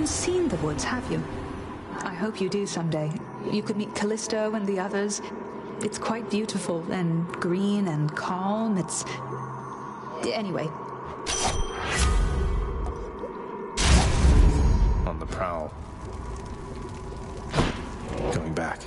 haven't seen the woods, have you? I hope you do someday. You could meet Callisto and the others. It's quite beautiful and green and calm. It's... Anyway. On the prowl. Going back.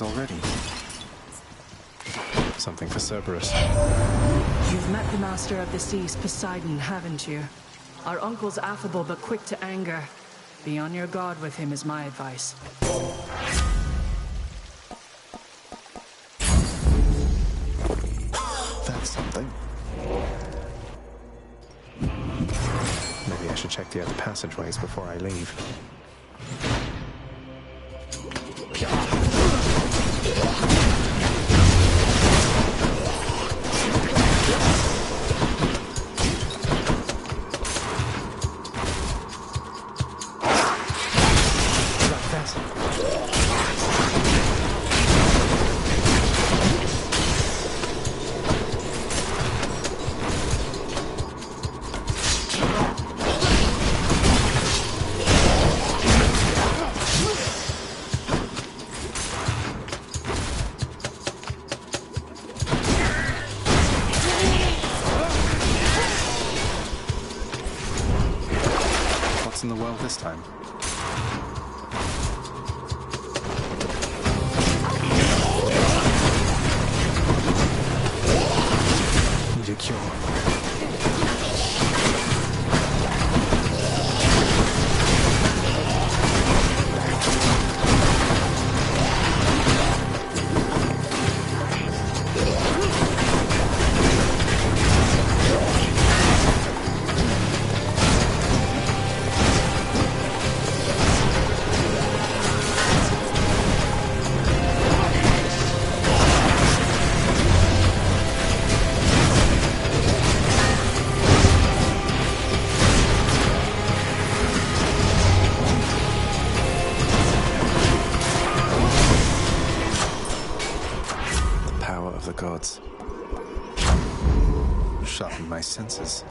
Already. Something for Cerberus. You've met the Master of the Seas, Poseidon, haven't you? Our uncle's affable but quick to anger. Be on your guard with him is my advice. That's something. Maybe I should check the other passageways before I leave. In the well this time. Need a cure. Gods. Sharpen my senses.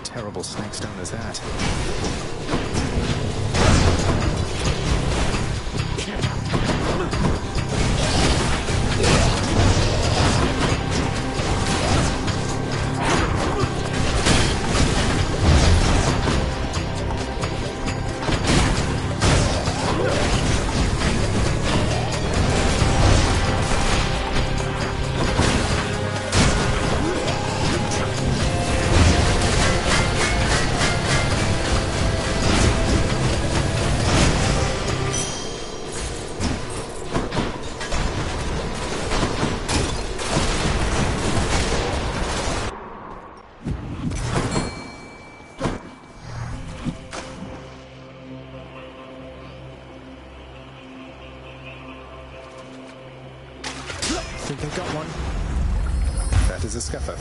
Terrible snake stone is that? think they've got one. That is a scuffer.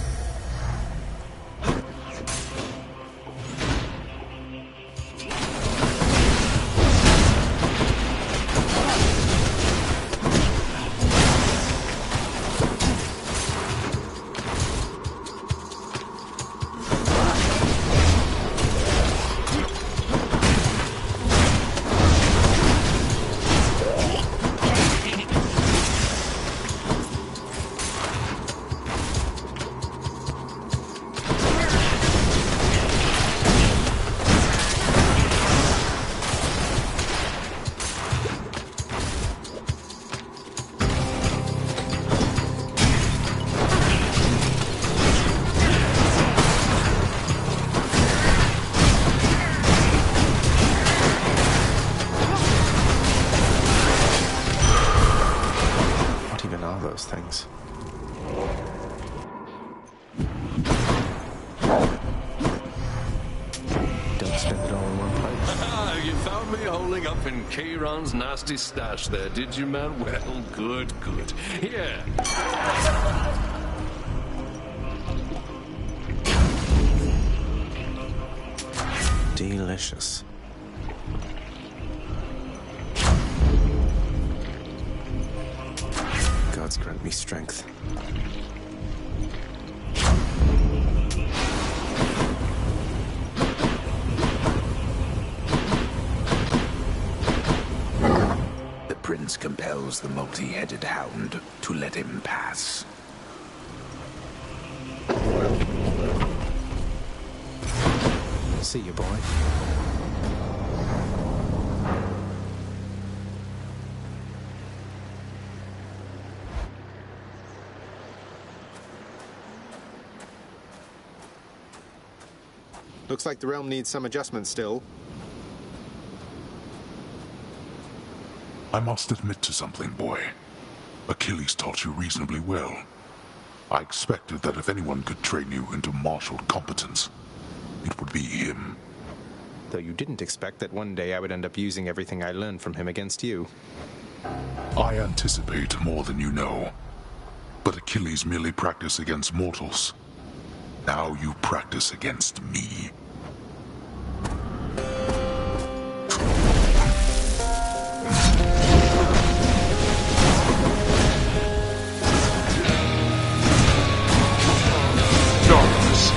Things. Don't spend it all in one place. You found me holding up in Kayron's nasty stash there, did you, man? Well, good. Here. Delicious. Gods grant me strength. The prince compels the multi-headed hound to let him pass. See you, boy. Looks like the realm needs some adjustment still. I must admit to something, boy. Achilles taught you reasonably well. I expected that if anyone could train you into martial competence, it would be him. Though you didn't expect that one day I would end up using everything I learned from him against you. I anticipate more than you know. But Achilles merely practiced against mortals. Now you practice against me. Darkness.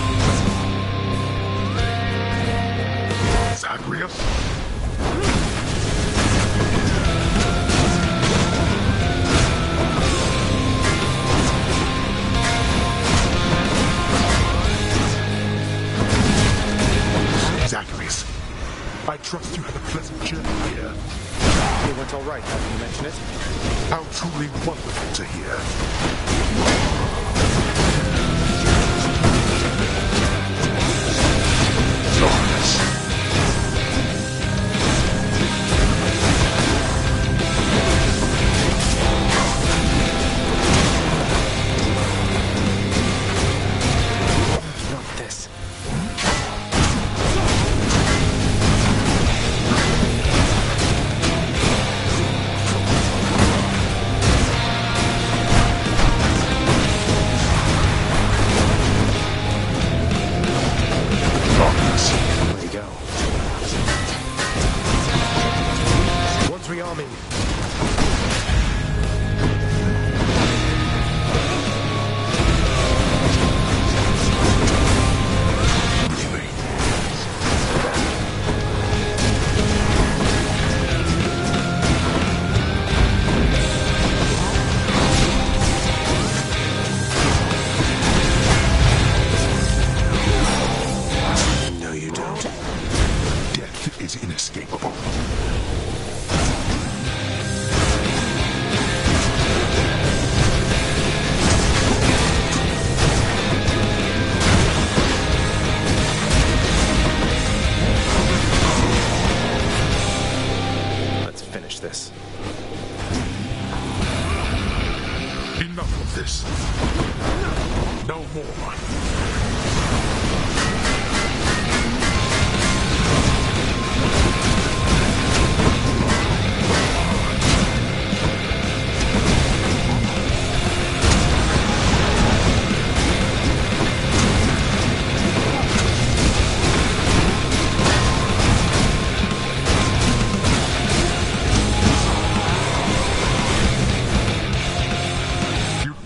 Zagreus? Zagreus, I trust you had a pleasant journey here. It went all right, having you mention it. How truly wonderful to hear. Darkness. Not this. Way to go. One's rearming. Really? No, you don't. Death is inescapable. Let's finish this. Enough of this. No more.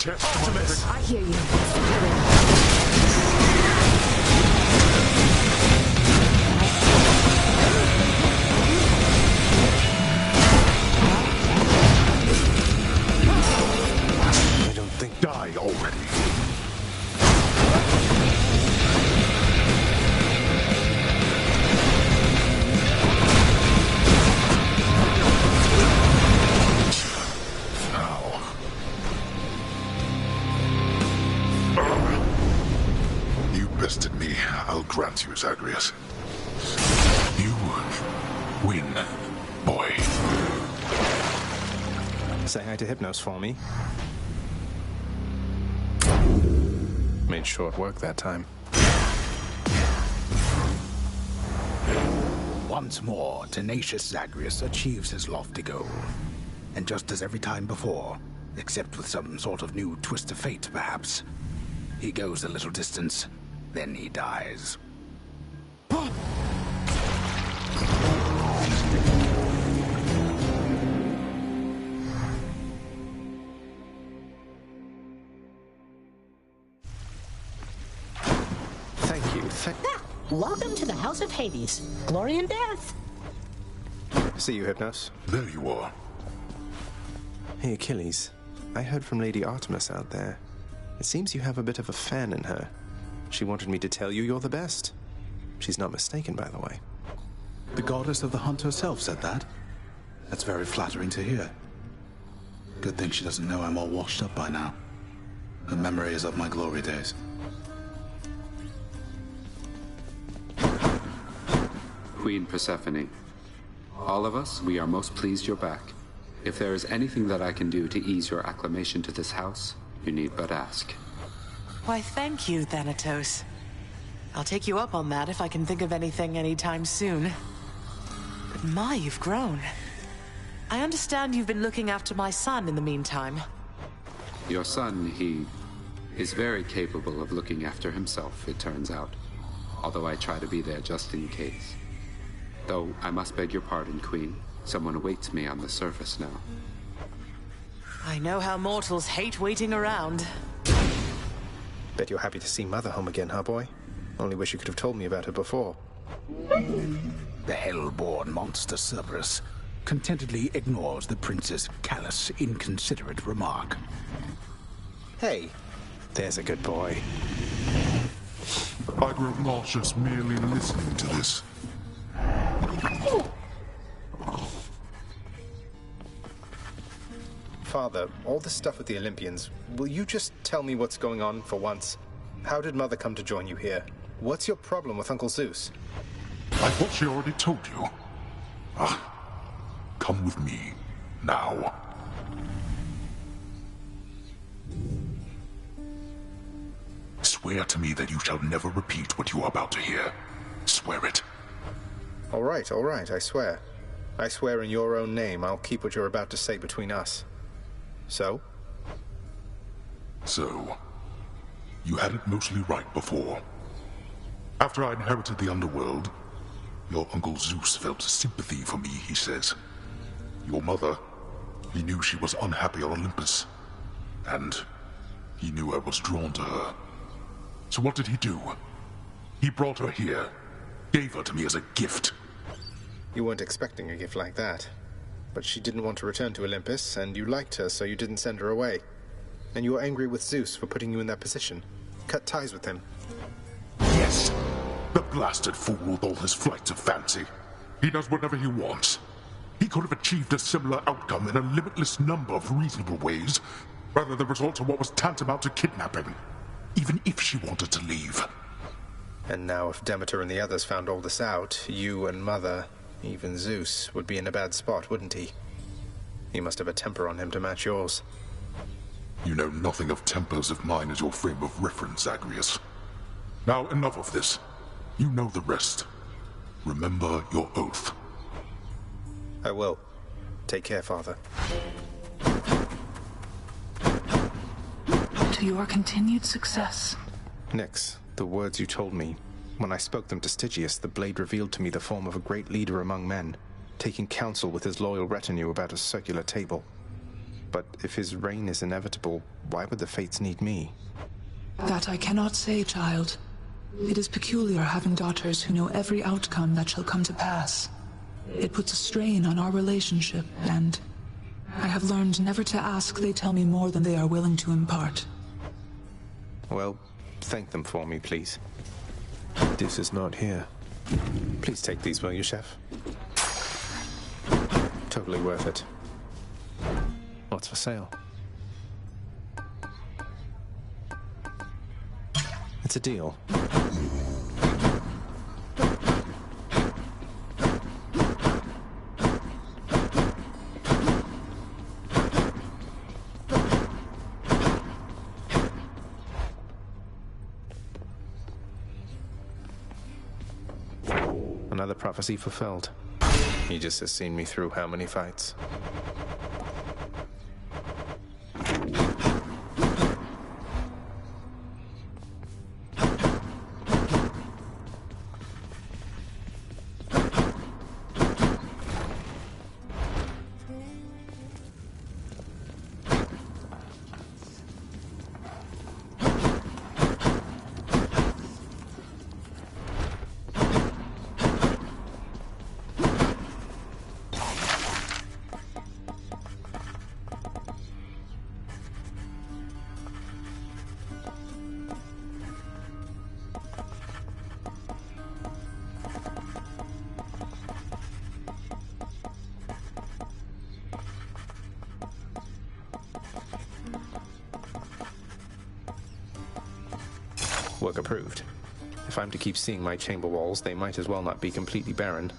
test Artemis! I hear you. I don't think... Die already. You bested me. I'll grant you, Zagreus. You win, boy. Say hi to Hypnos for me. Made short work that time. Once more, tenacious Zagreus achieves his lofty goal. And just as every time before, except with some sort of new twist of fate, perhaps, he goes a little distance, then he dies. Thank you. Welcome to the House of Hades. Glory and death. See you, Hypnos. There you are. Hey, Achilles. I heard from Lady Artemis out there. It seems you have a bit of a fan in her. She wanted me to tell you you're the best. She's not mistaken, by the way. The goddess of the hunt herself said that? That's very flattering to hear. Good thing she doesn't know I'm all washed up by now. Her memory is of my glory days. Queen Persephone, all of us, we are most pleased you're back. If there is anything that I can do to ease your acclamation to this house, you need but ask. Why, thank you, Thanatos. I'll take you up on that if I can think of anything anytime soon. But my, you've grown. I understand you've been looking after my son in the meantime. Your son, he is very capable of looking after himself, it turns out. Although I try to be there just in case. Though I must beg your pardon, Queen. Someone awaits me on the surface now. I know how mortals hate waiting around. Bet you're happy to see Mother home again, huh, boy? Only wish you could have told me about her before. The hell-born monster Cerberus contentedly ignores the prince's callous, inconsiderate remark. Hey, there's a good boy. I grow nauseous merely listening to this. Father, all this stuff with the Olympians, will you just tell me what's going on for once? How did Mother come to join you here? What's your problem with Uncle Zeus? I thought she already told you. Come with me, now. Swear to me that you shall never repeat what you are about to hear. Swear it. All right, I swear. I swear in your own name I'll keep what you're about to say between us. So, you had it mostly right before. After I inherited the underworld, your Uncle Zeus felt sympathy for me, he says. Your mother, he knew she was unhappy on Olympus, and he knew I was drawn to her. So what did he do? He brought her here, gave her to me as a gift. You weren't expecting a gift like that. But she didn't want to return to Olympus, and you liked her, so you didn't send her away. And you were angry with Zeus for putting you in that position. Cut ties with him. Yes. The blasted fool with all his flights of fancy. He does whatever he wants. He could have achieved a similar outcome in a limitless number of reasonable ways, rather than resort to what was tantamount to kidnapping, even if she wanted to leave. And now if Demeter and the others found all this out, you and Mother, even Zeus, would be in a bad spot, wouldn't he? He must have a temper on him to match yours. You know nothing of tempers if mine is your frame of reference, Zagreus. Now enough of this. You know the rest. Remember your oath. I will. Take care, Father. To your continued success. Nyx, the words you told me. When I spoke them to Stygius, the blade revealed to me the form of a great leader among men, taking counsel with his loyal retinue about a circular table. But if his reign is inevitable, why would the Fates need me? That I cannot say, child. It is peculiar having daughters who know every outcome that shall come to pass. It puts a strain on our relationship, and I have learned never to ask they tell me more than they are willing to impart. Well, thank them for me, please. This is not here. Please take these, will you, Chef? Totally worth it. What's for sale? It's a deal. Another prophecy fulfilled. Aegis has seen me through how many fights? Work approved. If I'm to keep seeing my chamber walls, they might as well not be completely barren.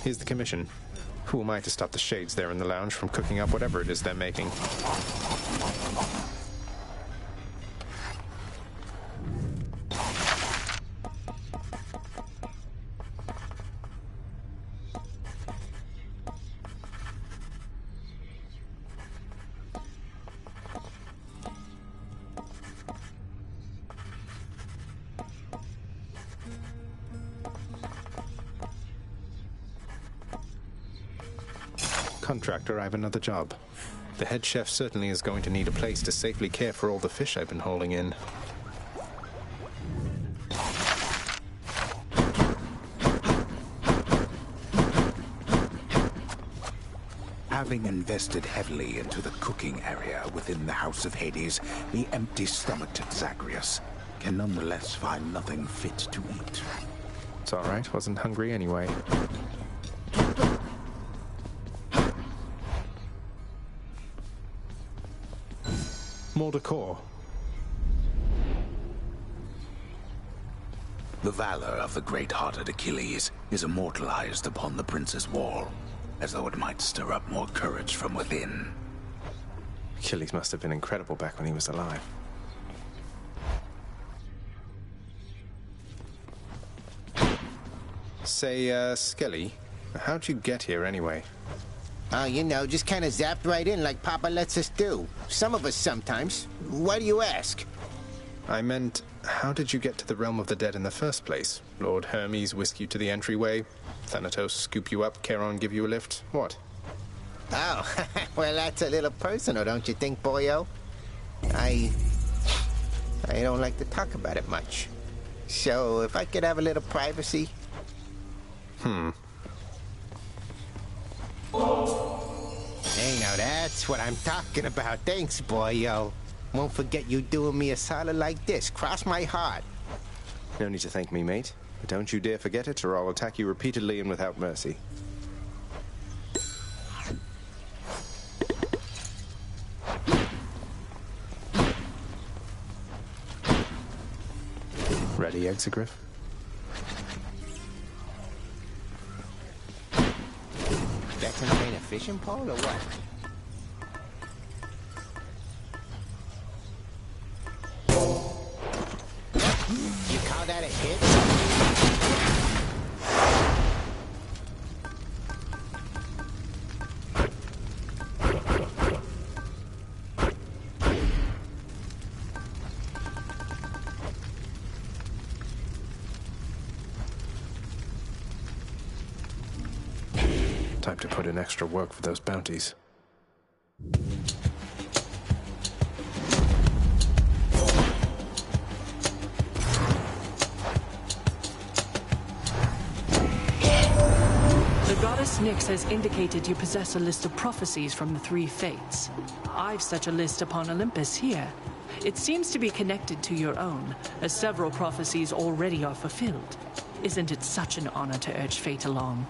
Here's the commission. Who am I to stop the shades there in the lounge from cooking up whatever it is they're making? Contractor, I have another job. The head chef certainly is going to need a place to safely care for all the fish I've been hauling in. Having invested heavily into the cooking area within the House of Hades, the empty-stomached Zagreus can nonetheless find nothing fit to eat. It's all right. Wasn't hungry anyway. More decor. The valor of the great-hearted Achilles is immortalized upon the prince's wall, as though it might stir up more courage from within. Achilles must have been incredible back when he was alive. Say, Skelly, how'd you get here anyway? Oh, you know, just kind of zapped right in like Papa lets us do. Some of us sometimes. Why do you ask? I meant, how did you get to the realm of the dead in the first place? Lord Hermes whisk you to the entryway? Thanatos scoop you up? Charon give you a lift? What? Oh, well, that's a little personal, don't you think, boyo? I don't like to talk about it much. So, if I could have a little privacy... Hey, now that's what I'm talking about. Thanks, boyo. Won't forget you doing me a solid like this. Cross my heart. No need to thank me, mate. But don't you dare forget it, or I'll attack you repeatedly and without mercy. Ready, Exegriff? fishing pole or what? You call that a hit? Time to put in extra work for those bounties. The goddess Nyx has indicated you possess a list of prophecies from the three fates. I've such a list upon Olympus here. It seems to be connected to your own, as several prophecies already are fulfilled. Isn't it such an honor to urge fate along?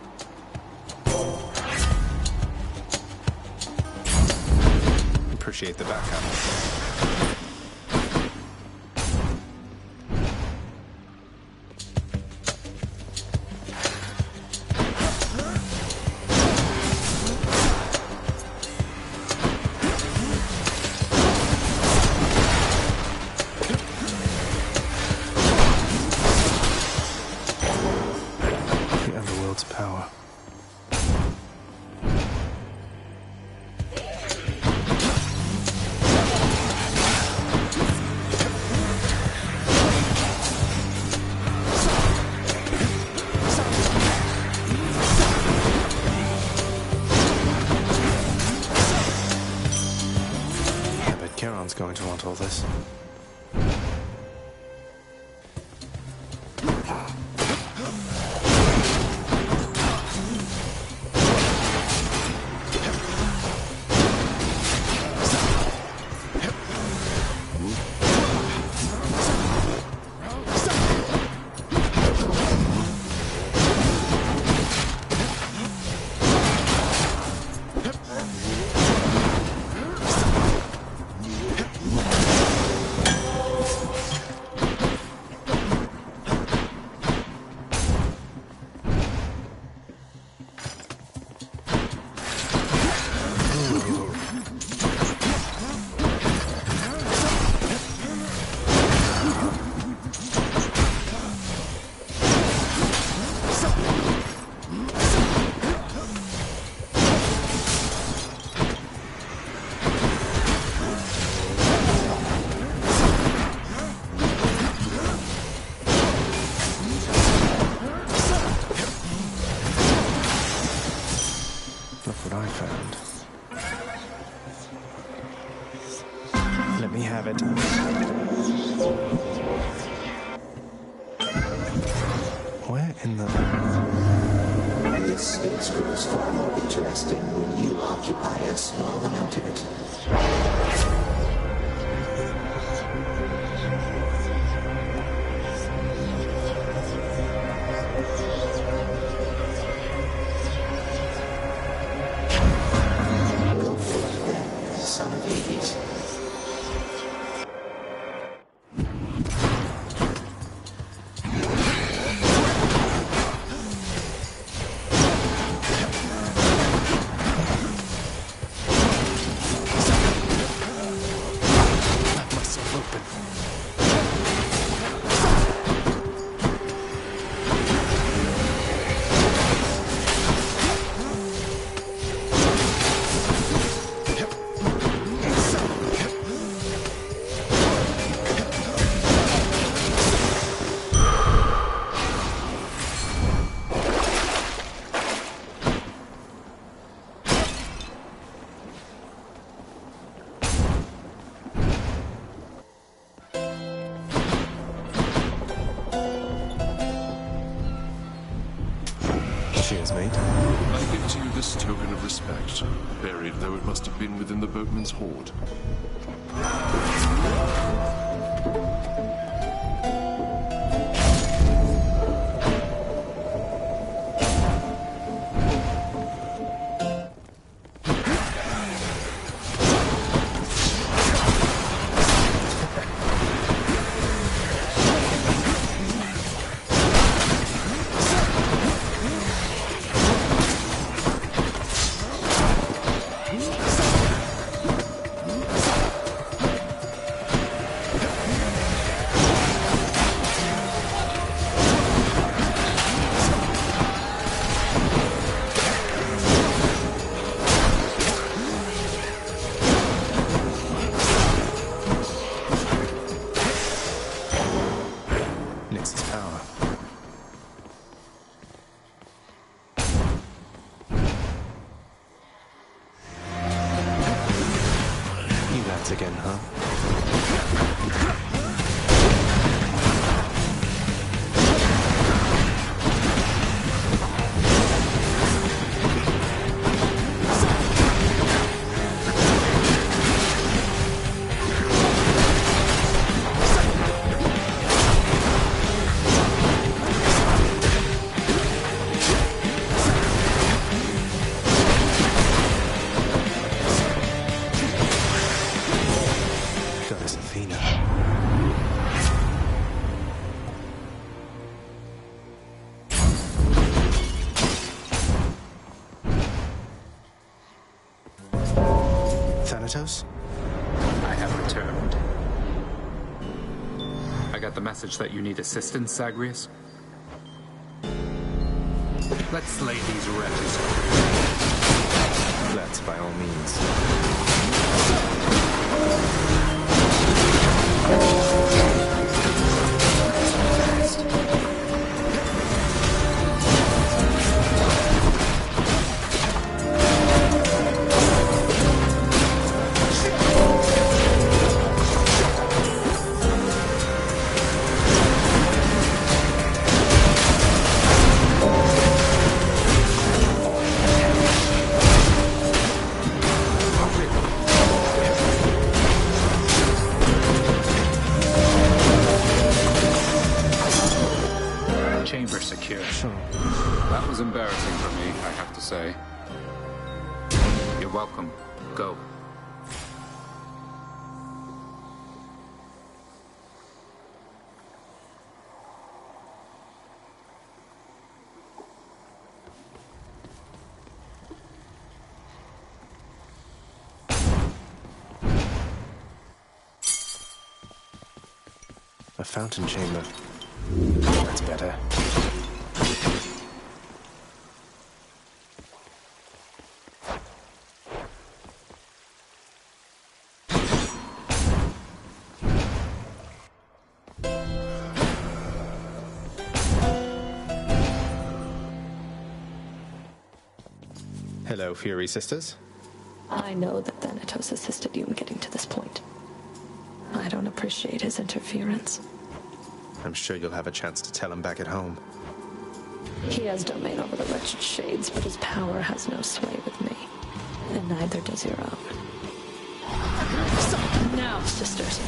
Appreciate the backup. The underworld's power. Charon's going to want all this. Let me have it. Where in the... This space grows far more interesting when you occupy a small amount of it. Son of Hades. Let myself open. Cheers, mate. I give to you this token of respect, buried though it must have been within the boatman's hoard. bats again, huh? Thanatos? I have returned. I got the message that you need assistance, Zagreus. Let's slay these wretches. Let's, by all means. Chamber secure. That was embarrassing for me, I have to say. You're welcome. Go. A fountain chamber. That's better. Hello, Fury Sisters. I know that Thanatos assisted you in getting to this point. I don't appreciate his interference. I'm sure you'll have a chance to tell him back at home. He has domain over the wretched shades, but his power has no sway with me. And neither does your own. Now, sisters.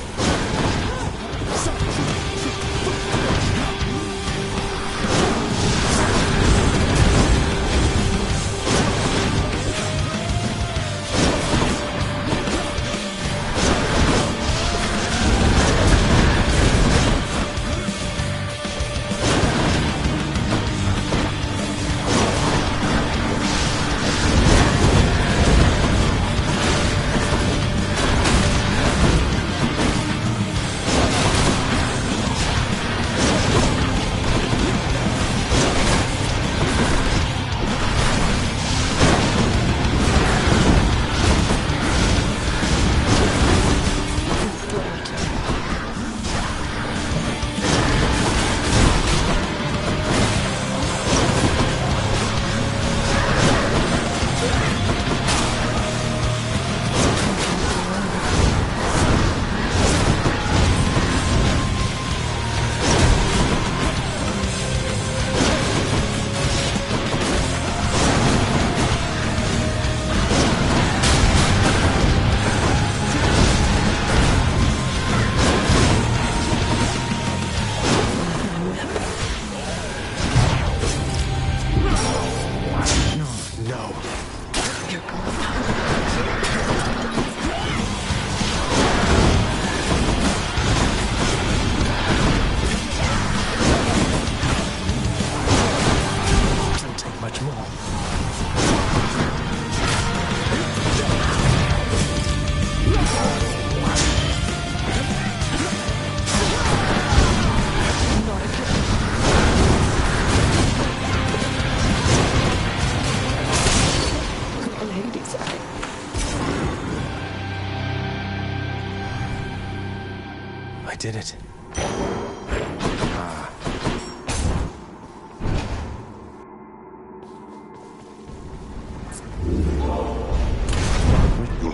I did it.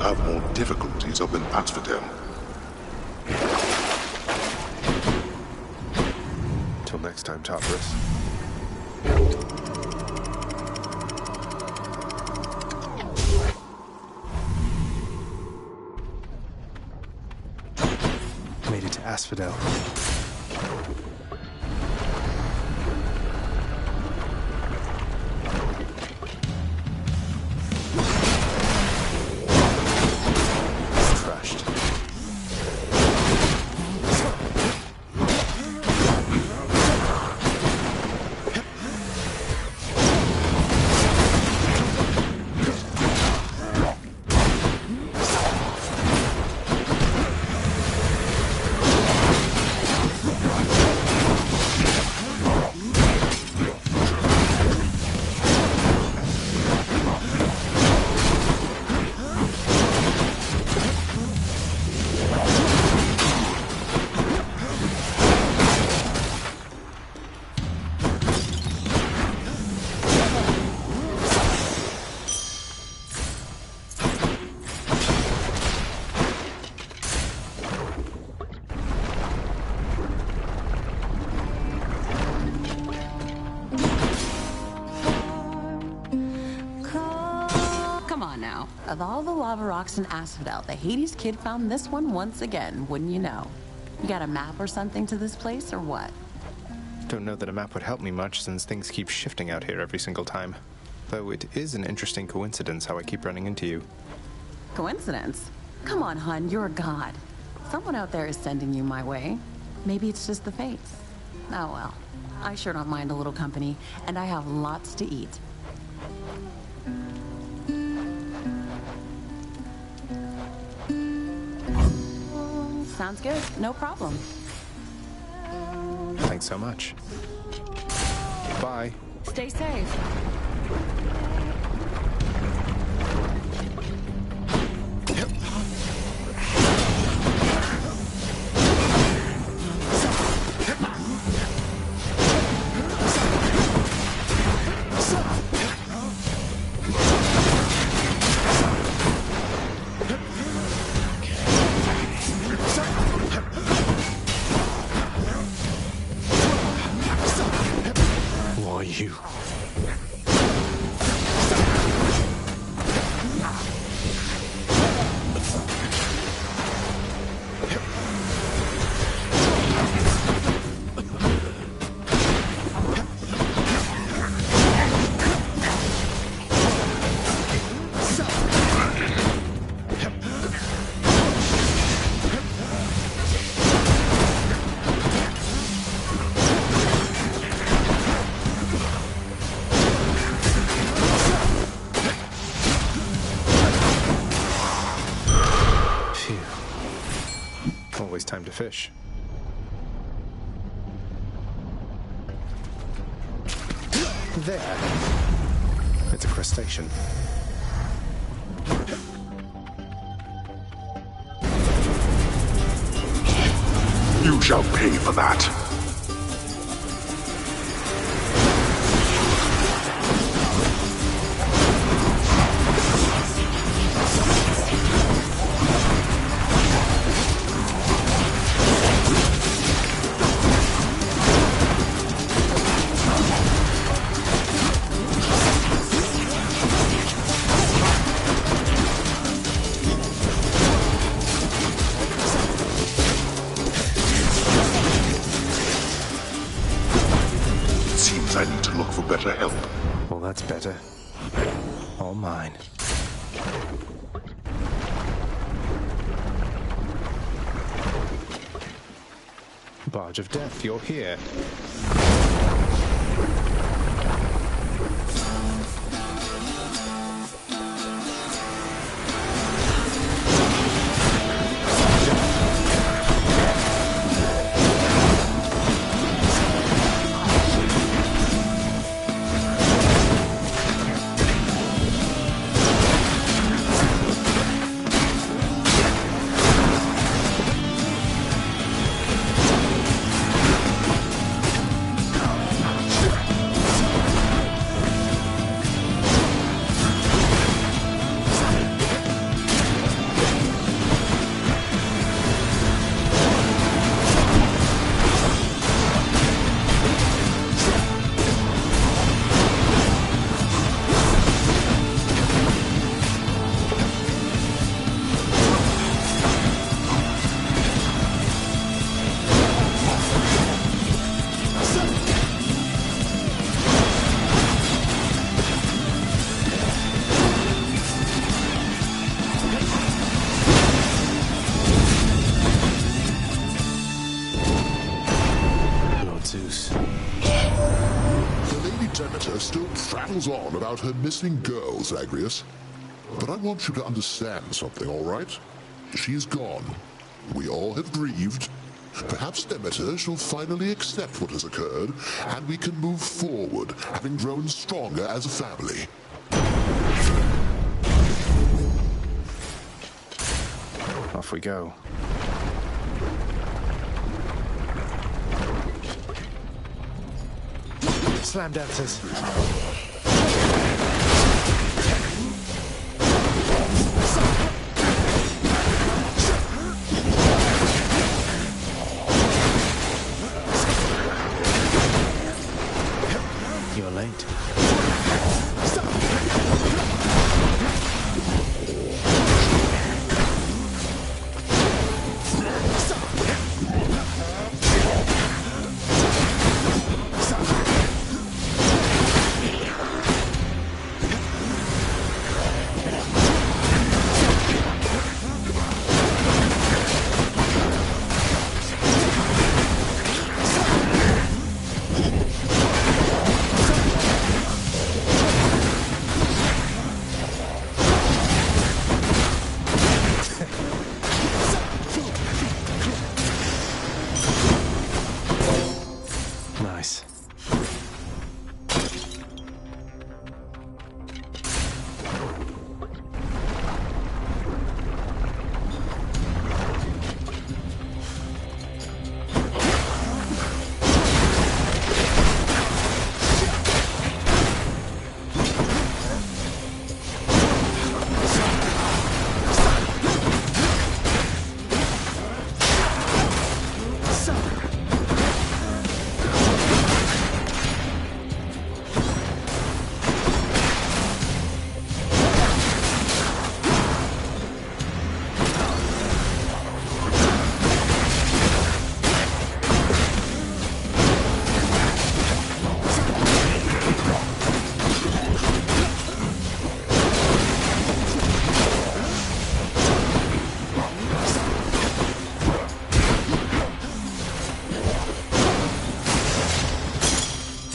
have more difficulties up in Asphodel. Till next time, Tartarus. Made it to Asphodel. Of all the lava rocks in Asphodel, the Hades kid found this one once again, wouldn't you know? You got a map or something to this place, or what? Don't know that a map would help me much, since things keep shifting out here every single time. Though it is an interesting coincidence how I keep running into you. Coincidence? Come on, hun, you're a god. Someone out there is sending you my way. Maybe it's just the fates. Oh well. I sure don't mind a little company, and I have lots to eat. Sounds good. No problem. Thanks so much. Bye. Stay safe. Time to fish. There. It's a crustacean. You shall pay for that. I need to look for better help. Well, that's better. All mine. Barge of Death, you're here. Demeter still prattles on about her missing girl, Zagreus. But I want you to understand something, all right? She's gone. We all have grieved. Perhaps Demeter shall finally accept what has occurred, and we can move forward, having grown stronger as a family. Off we go. Slam dancers. You're late.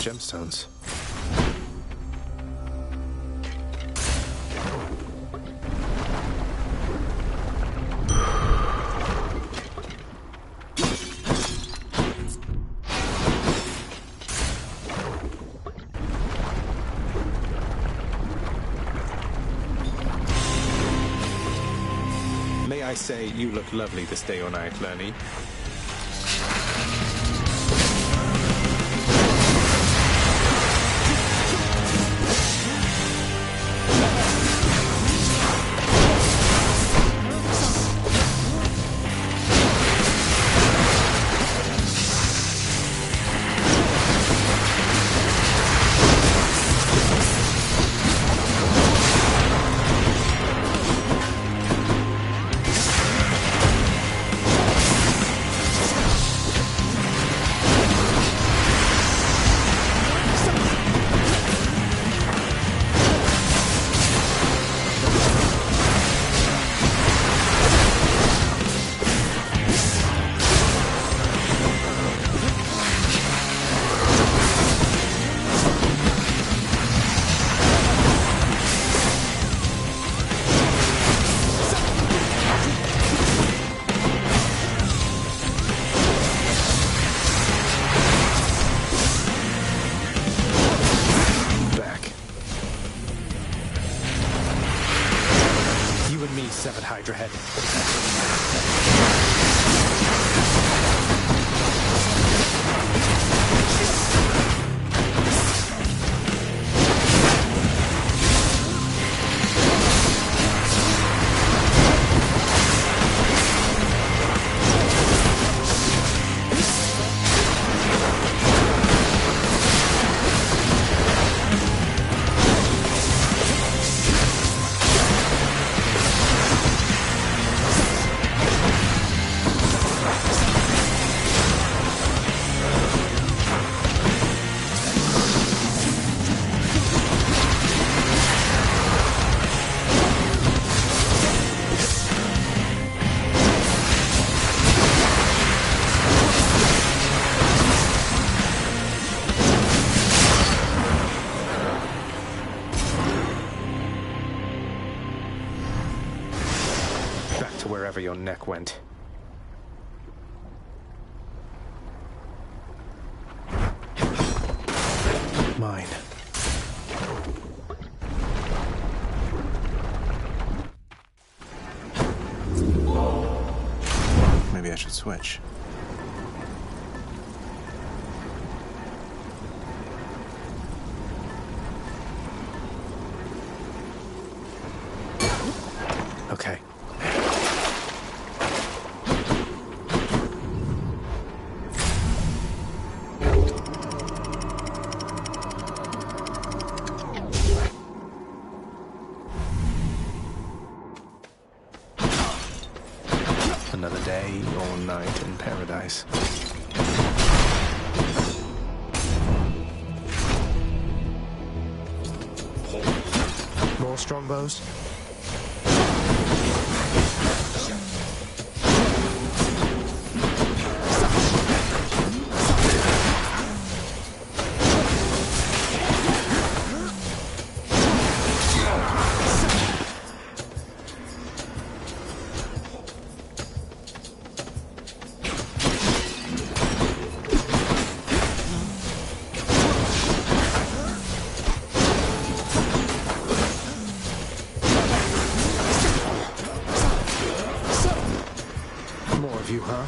Gemstones. May I say, you look lovely this day or night, Lenny. Severed Hydra head. To wherever your neck went. Mine. Maybe I should switch. Okay. Another day or night in paradise. More strongbows? You, huh?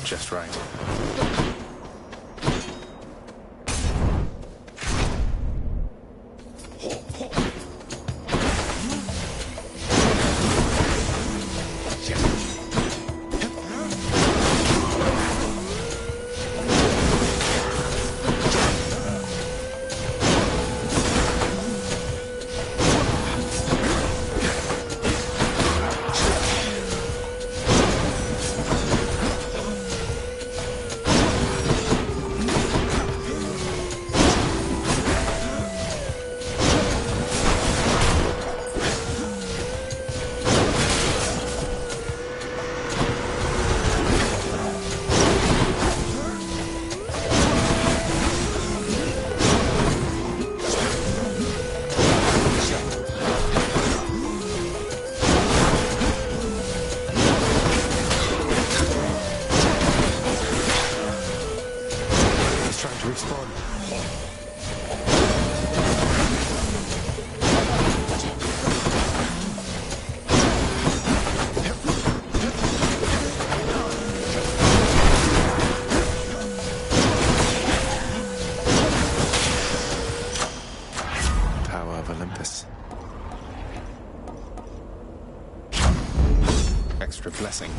Just right. Extra blessing.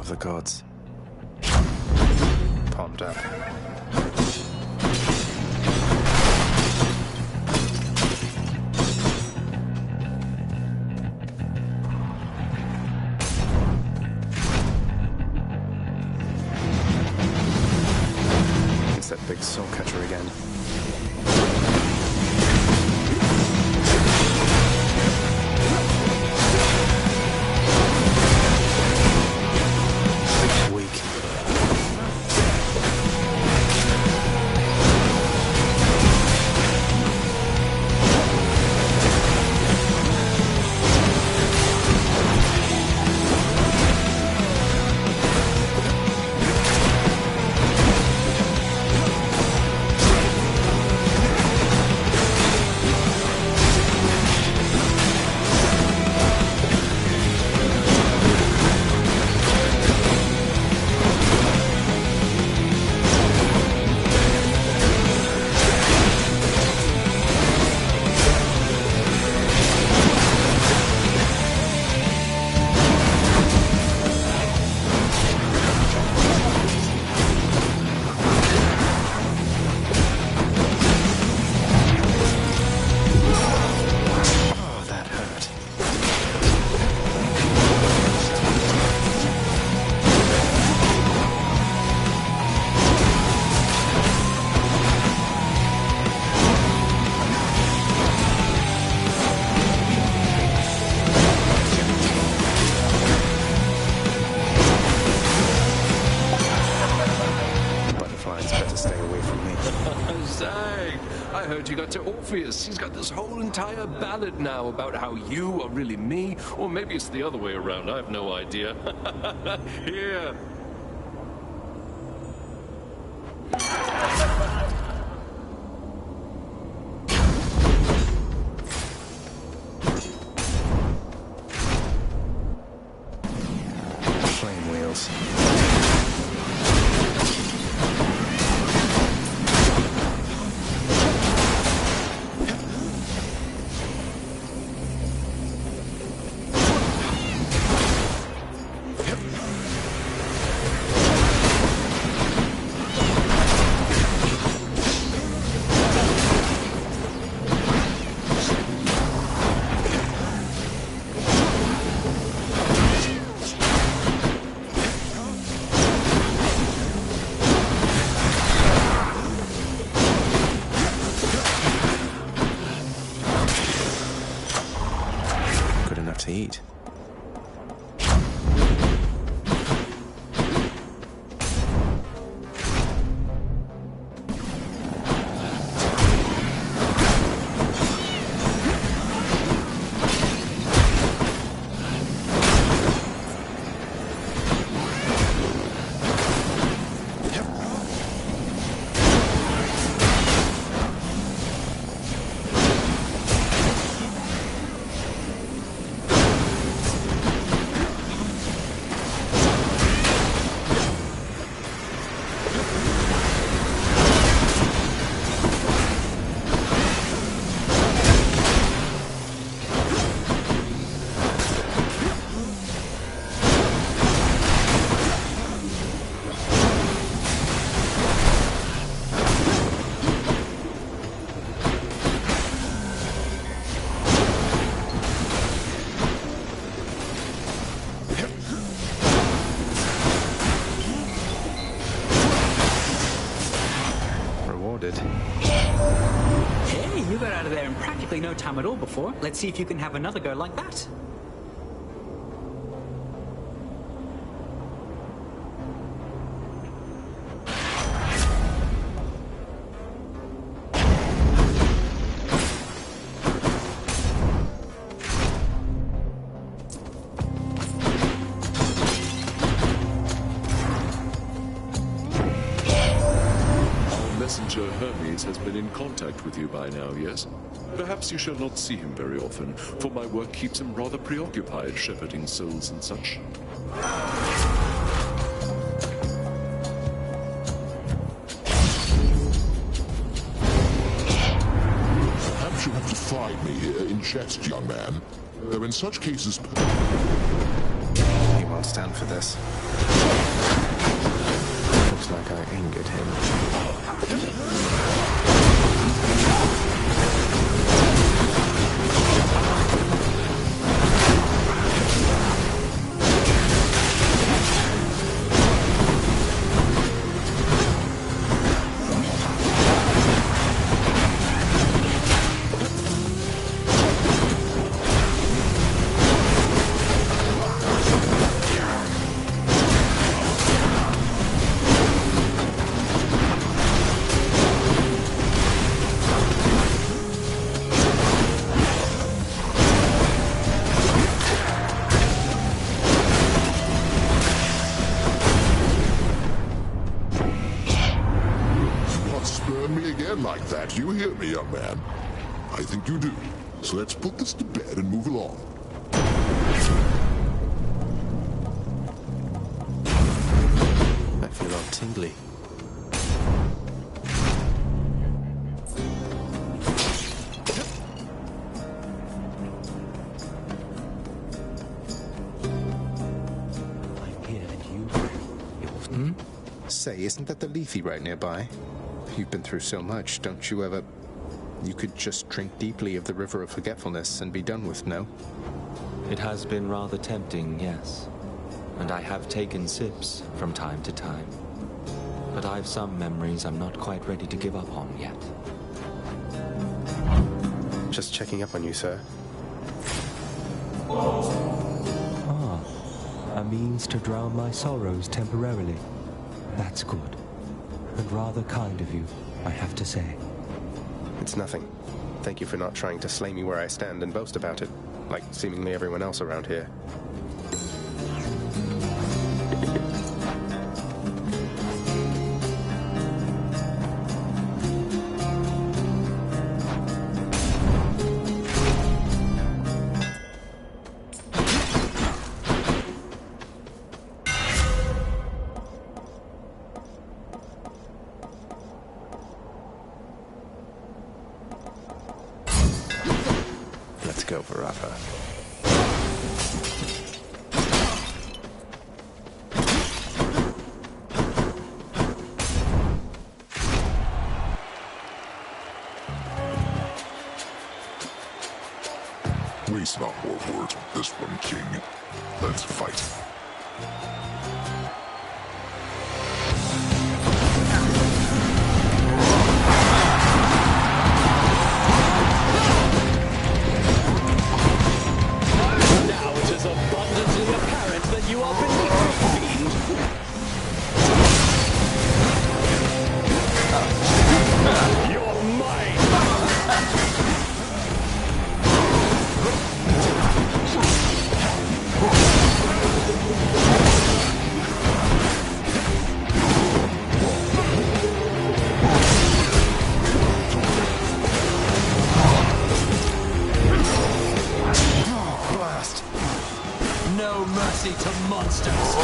The gods. Palmed up. Soulcatcher again. You got to Orpheus. He's got this whole entire ballad now about how you are really me, or maybe it's the other way around. I have no idea. Here. Flame wheels. To eat. Hey, you got out of there in practically no time at all before. Let's see if you can have another go like that. Messenger Hermes has been in contact with you by now, yes? Perhaps you shall not see him very often, for my work keeps him rather preoccupied shepherding souls and such. Perhaps you have defied me here in jest, young man. Though in such cases... He won't stand for this. Looks like I angered him. that. You hear me, young man? I think you do. So let's put this to bed and move along. I feel all tingly. Say, isn't that the Lethe right nearby? You've been through so much, don't you ever... You could just drink deeply of the River of Forgetfulness and be done with, no? It has been rather tempting, yes. And I have taken sips from time to time. But I've some memories I'm not quite ready to give up on yet. Just checking up on you, sir. Ah, a means to drown my sorrows temporarily. That's good. And rather kind of you, I have to say. It's nothing. Thank you for not trying to slay me where I stand and boast about it, like seemingly everyone else around here. Let's go, Varapa. Waste not more words with this one, King. Let's fight. No mercy to monsters.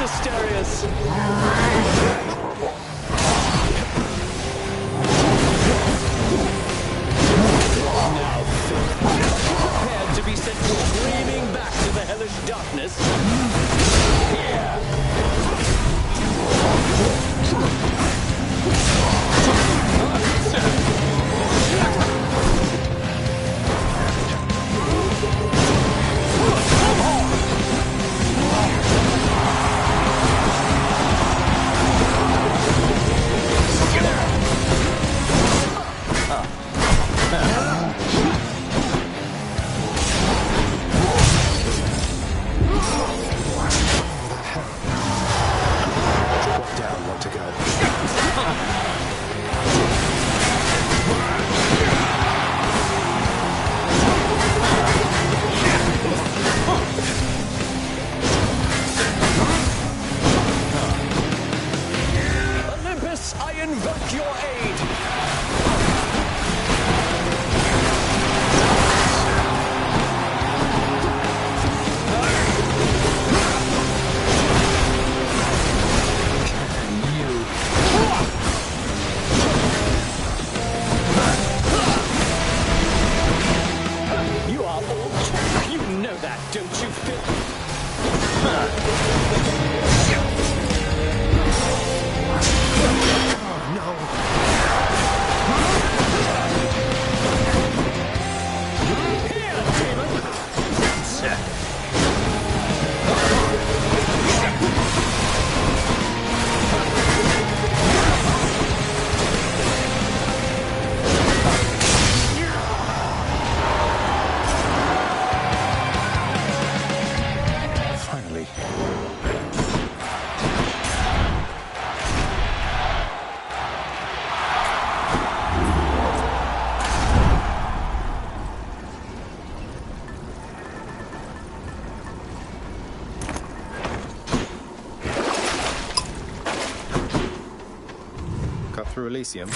Asterius. Now, prepared to be sent screaming back to the hellish darkness. Olympus, I invoke your aid! through Elysium.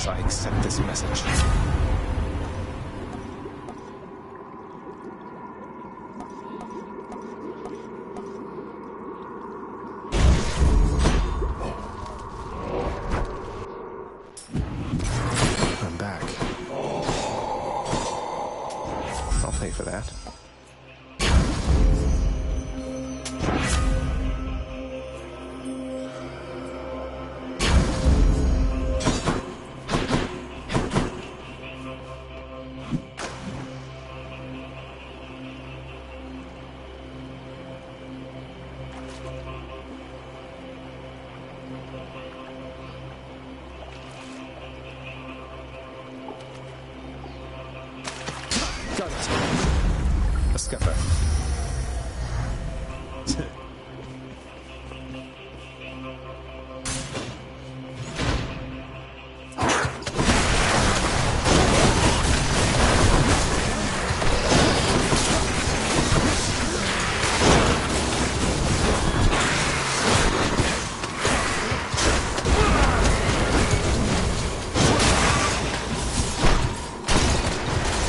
I accept this message. I'm back. I'll pay for that. Got it. A scupper.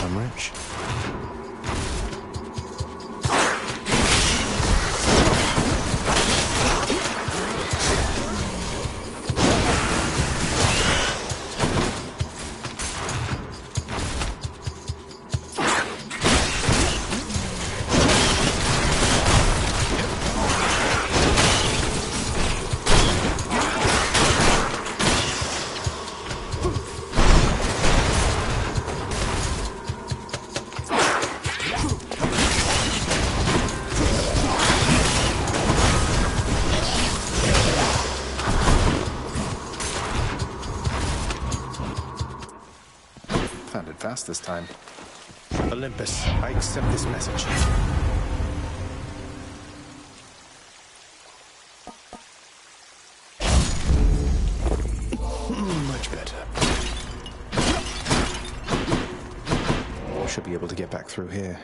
I'm rich. Found it fast this time. Olympus, I accept this message. Much better. Should be able to get back through here.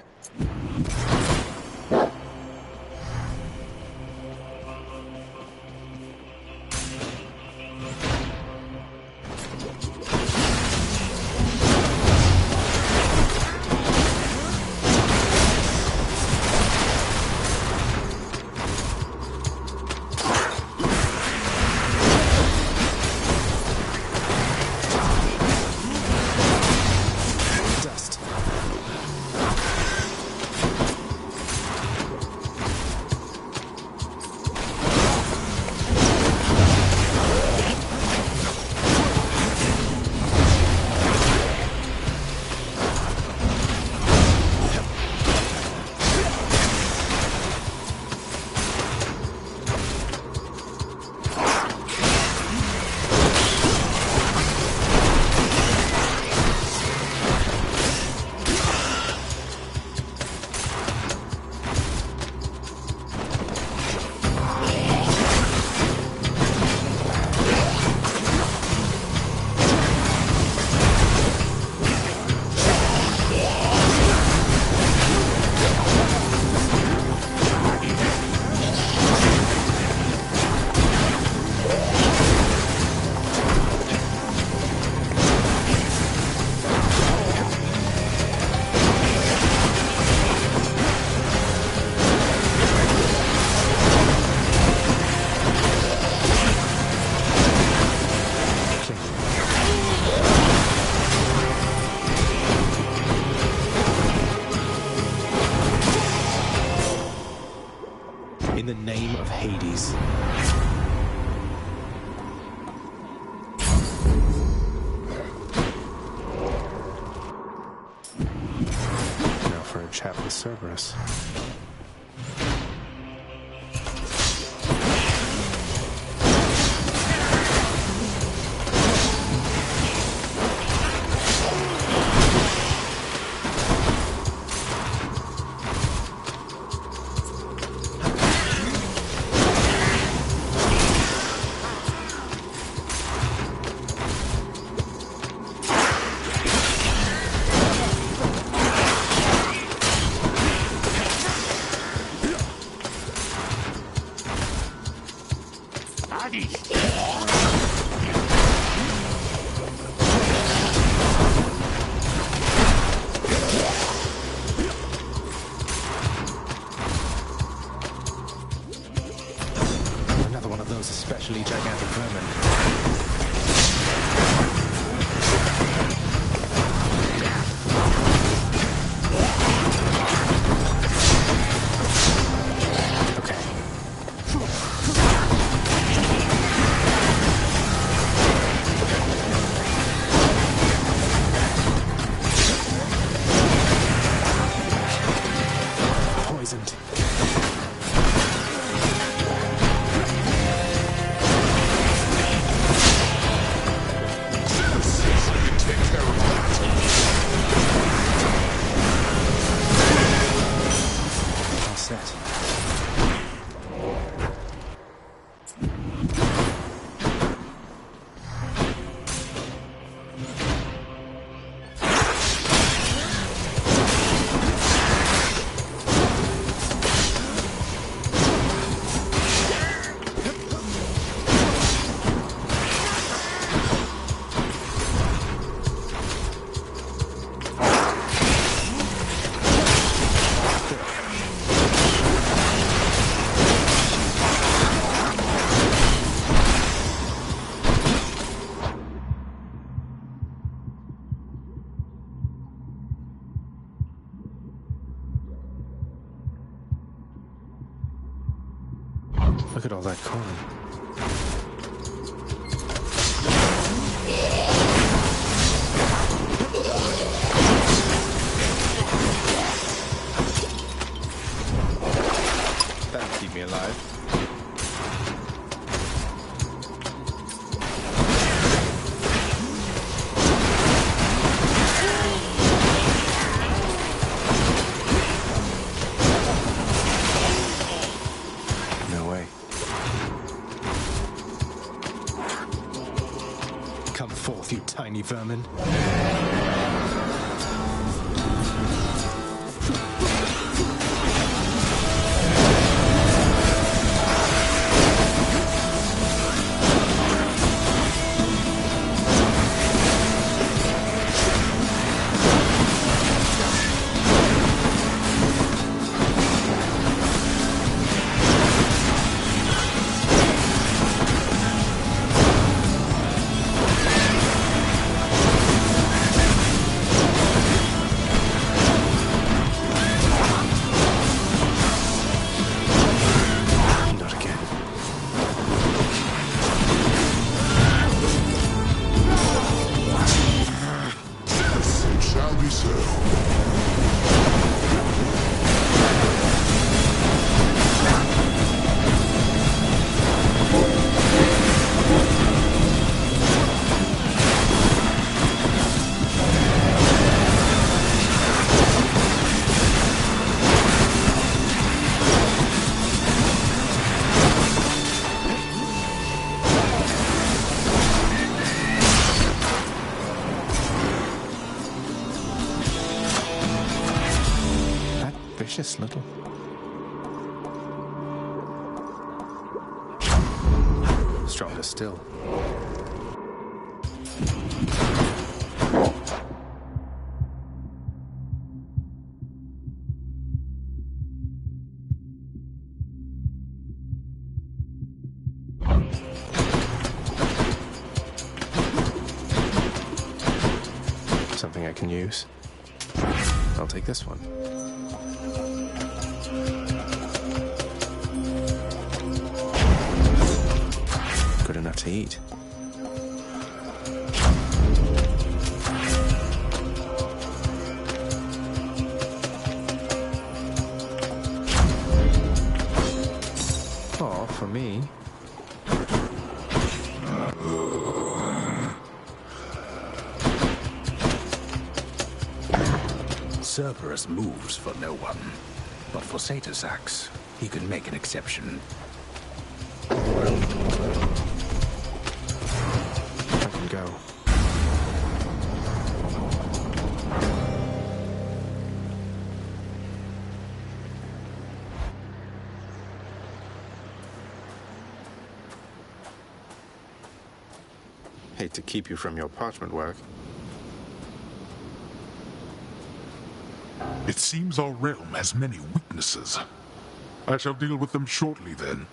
Now for a chat with Cerberus. Another one of those especially gigantic vermin. Poisoned. All set. Look at all that corn. That'll keep me alive. No way. Come forth, you tiny vermin. Not again. It shall be so. That vicious little. Stronger still. Something I can use. I'll take this one. to eat. Oh, for me. Cerberus moves for no one, but for Satasax, he can make an exception. I can go. Hate to keep you from your parchment work. It seems our realm has many weaknesses. I shall deal with them shortly, then.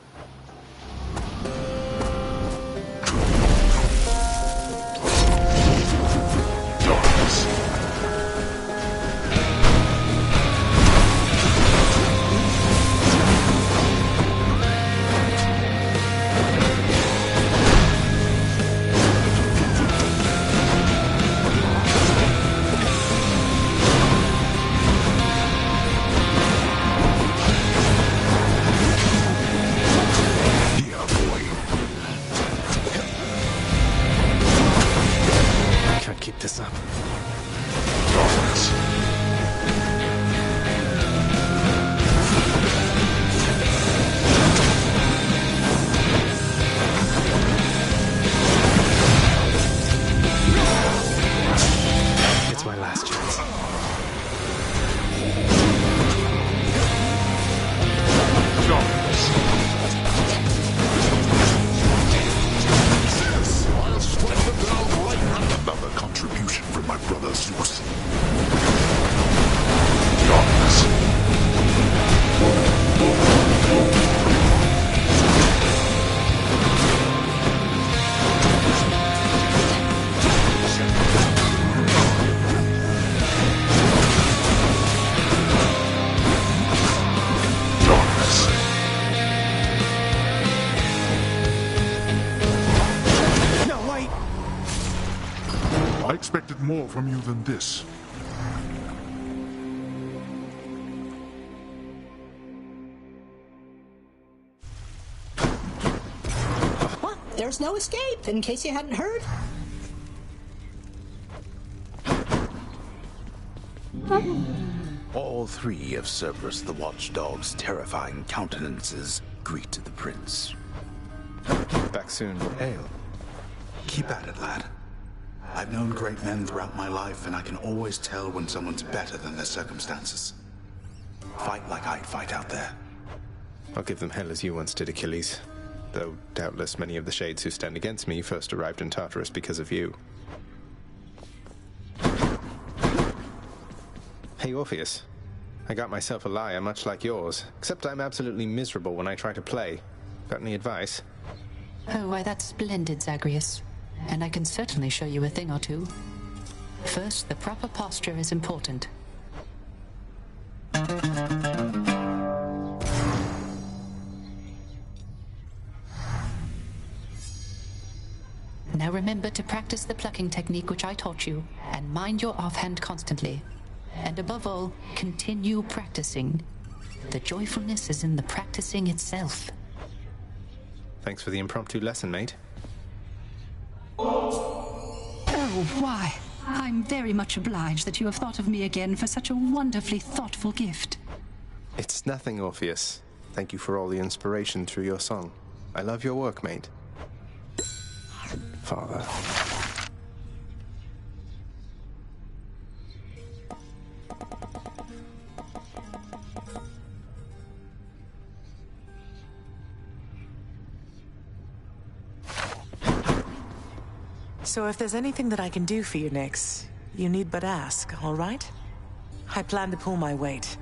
I expected more from you than this. What? There's no escape, in case you hadn't heard. All three of Cerberus the Watchdog's terrifying countenances greet the prince. Back soon. Ale. Keep at it, lad. I've known great men throughout my life, and I can always tell when someone's better than their circumstances. Fight like I'd fight out there. I'll give them hell as you once did, Achilles. Though doubtless many of the shades who stand against me first arrived in Tartarus because of you. Hey, Orpheus. I got myself a lyre much like yours, except I'm absolutely miserable when I try to play. Got any advice? Oh, why, that's splendid, Zagreus. And I can certainly show you a thing or two. First, the proper posture is important. Now remember to practice the plucking technique which I taught you, and mind your offhand constantly. And above all, continue practicing. The joyfulness is in the practicing itself. Thanks for the impromptu lesson, mate. Oh, why? I'm very much obliged that you have thought of me again for such a wonderfully thoughtful gift. It's nothing, Orpheus. Thank you for all the inspiration through your song. I love your work, mate. Father. So if there's anything that I can do for you, Nyx, you need but ask, all right? I plan to pull my weight.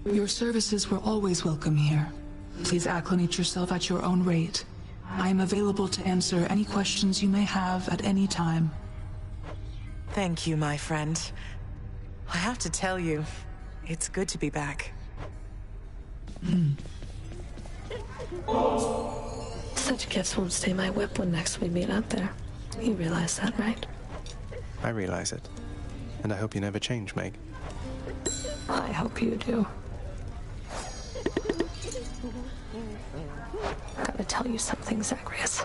Your services were always welcome here. Please acclimate yourself at your own rate. I am available to answer any questions you may have at any time. Thank you, my friend. I have to tell you, it's good to be back. So Such gifts won't stay my whip when next we meet out there. You realize that, right? I realize it. And I hope you never change, Meg. I hope you do. Gotta tell you something, Zagreus.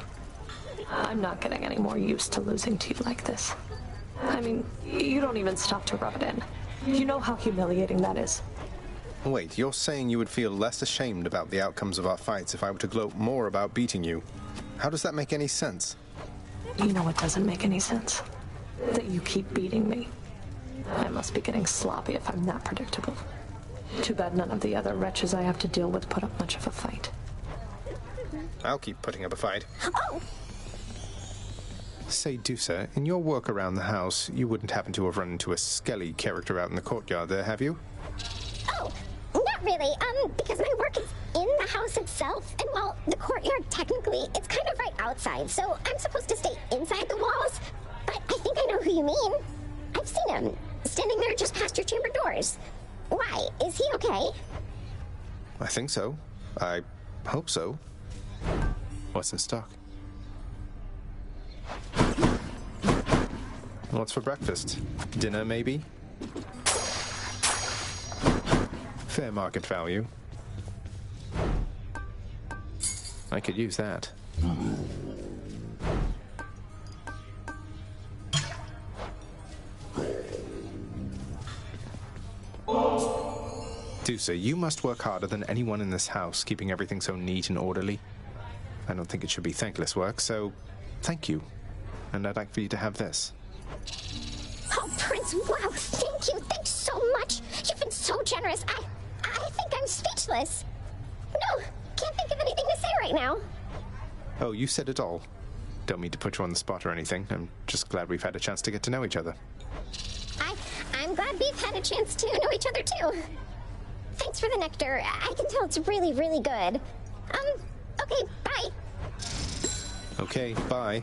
I'm not getting any more used to losing to you like this. I mean, you don't even stop to rub it in. You know how humiliating that is. Wait, you're saying you would feel less ashamed about the outcomes of our fights if I were to gloat more about beating you? How does that make any sense? You know what doesn't make any sense? That you keep beating me. I must be getting sloppy if I'm that predictable. Too bad none of the other wretches I have to deal with put up much of a fight. I'll keep putting up a fight. Oh! Say, Dusa, in your work around the house, you wouldn't happen to have run into a Skelly character out in the courtyard there, have you? Oh, not really, because my work is in the house itself, and while the courtyard technically, it's kind of right outside, so I'm supposed to stay inside the walls, but I think I know who you mean. I've seen him, standing there just past your chamber doors. Why? Is he okay? I think so. I hope so. What's in stock? What's for breakfast? Dinner, maybe? Fair market value. I could use that. Dusa, you must work harder than anyone in this house, keeping everything so neat and orderly. I don't think it should be thankless work, so thank you. And I'd like for you to have this. Oh, Prince, wow, thank you. Thanks so much. You've been so generous. I think I'm speechless. No, can't think of anything to say right now. Oh, you said it all. Don't mean to put you on the spot or anything. I'm just glad we've had a chance to get to know each other. I'm glad we've had a chance to know each other, too. Thanks for the nectar. I can tell it's really, really good. Okay, bye. Okay, bye.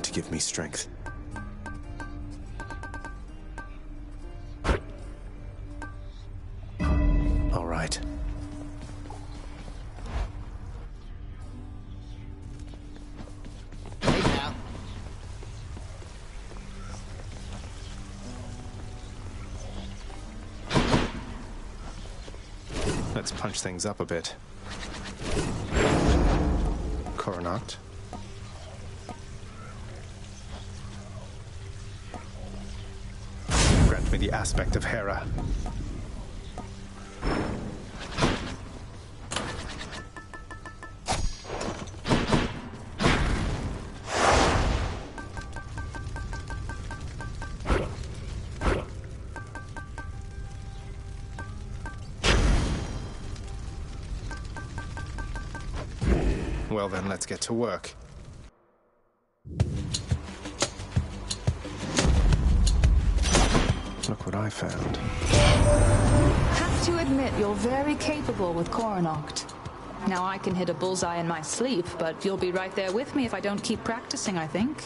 To give me strength. All right. Hey, pal. Let's punch things up a bit. Coronacht. Grant me the aspect of Hera. Well then, let's get to work. Look what I found. Have to admit, you're very capable with Coronacht. Now I can hit a bullseye in my sleep, but you'll be right there with me if I don't keep practicing, I think.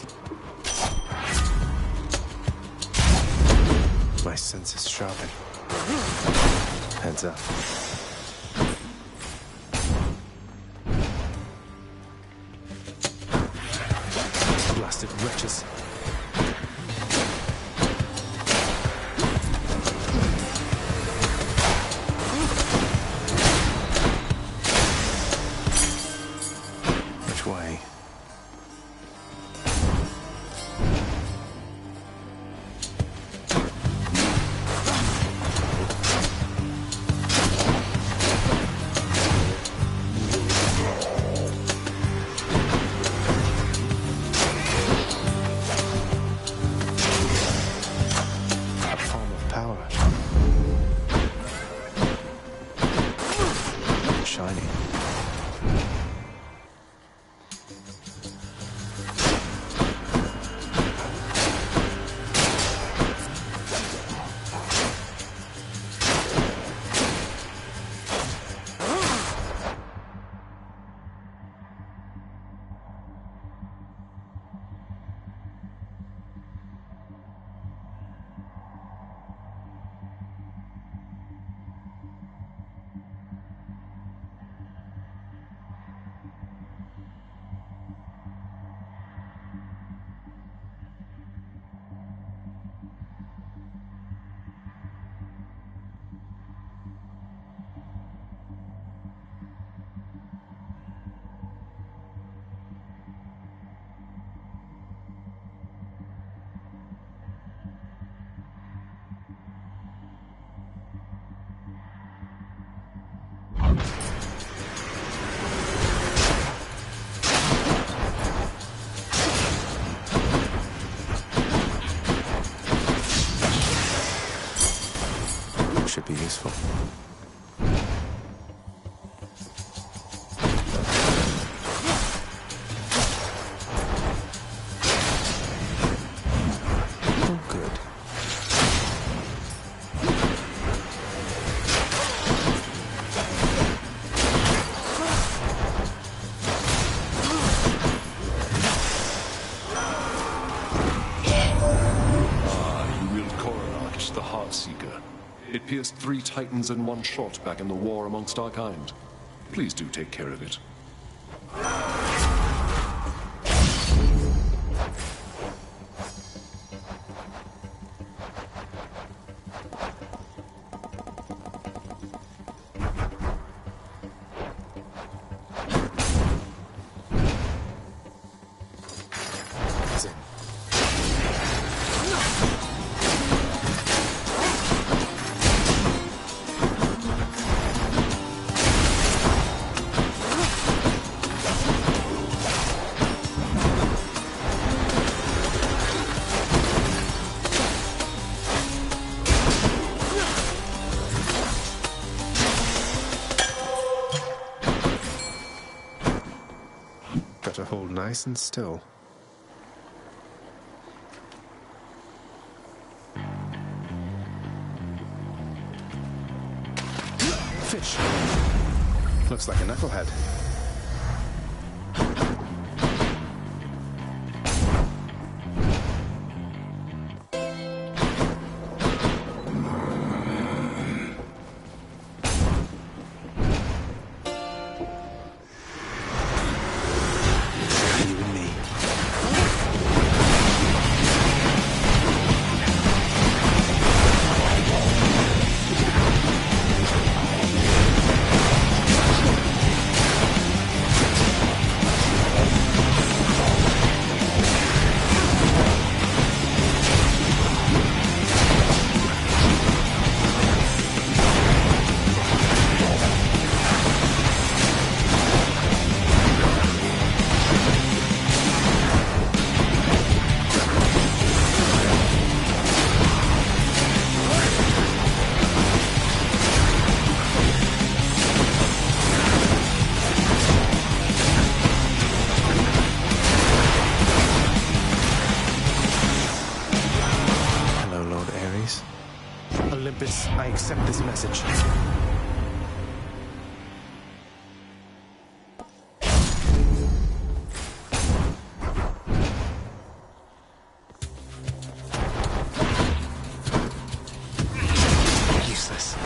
My senses sharpen. Heads up. Blasted wretches. Which way? be useful. Oh, good. The Heartseeker. It pierced 3 Titans in one shot back in the war amongst our kind. Please do take care of it. Gotta hold nice and still. Fish. Looks like a knucklehead. Olympus, I accept this message. Useless.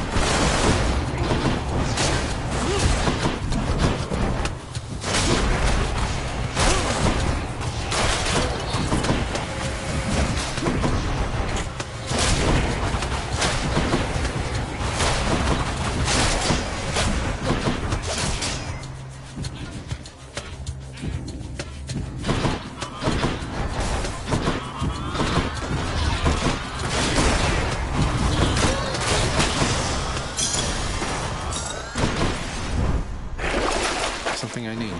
Something I need.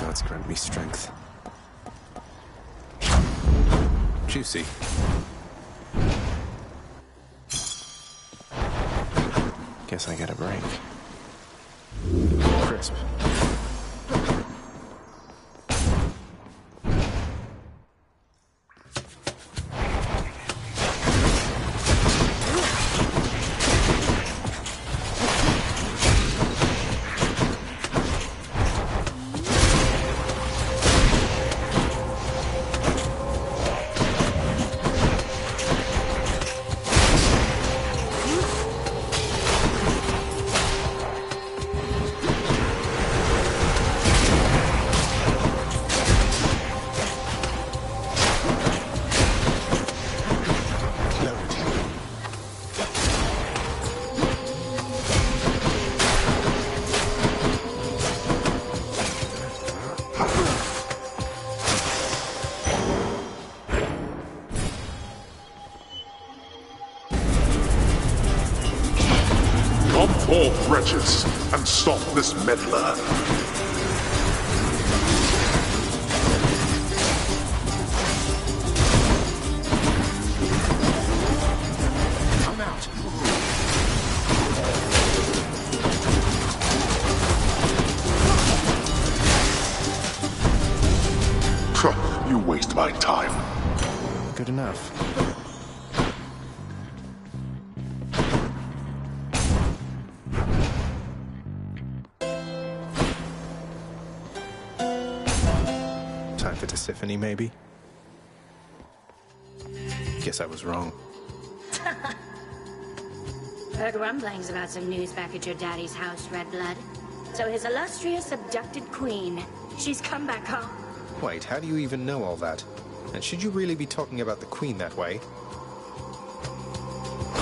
Gods grant me strength. Juicy. Guess I got a break. Crisp. forth, wretches, and stop this meddler. I'm out. You waste my time. Good enough. Time for Tisiphone, maybe? Guess I was wrong. Heard rumblings about some news back at your daddy's house, Redblood. So his illustrious abducted queen, she's come back home. Wait, how do you even know all that? And should you really be talking about the Queen that way?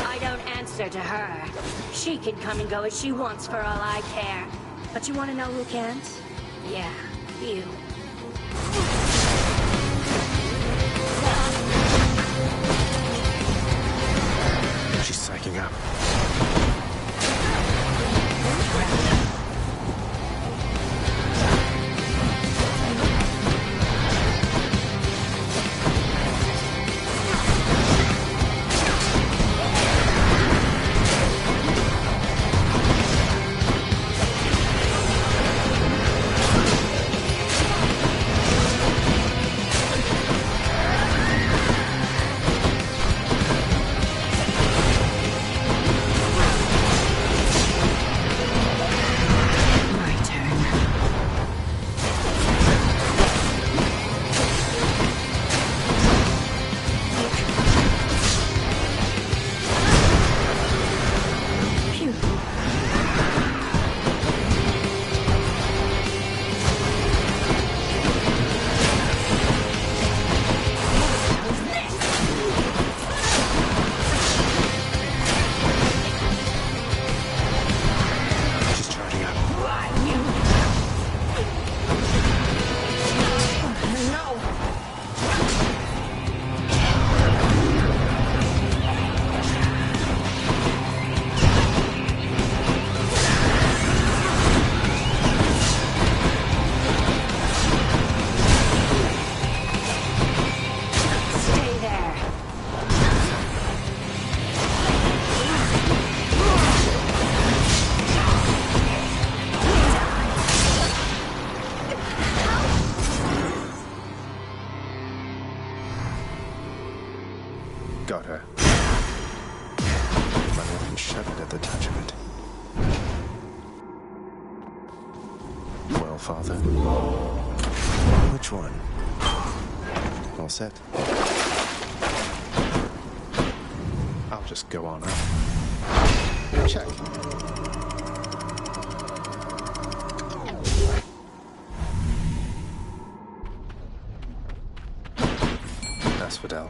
I don't answer to her. She can come and go as she wants for all I care. But you want to know who can't? Yeah, you. She's psyching up. Got her. My woman shuddered at the touch of it. Well, Father. Which one? All set? I'll just go on up. Check. Asphodel.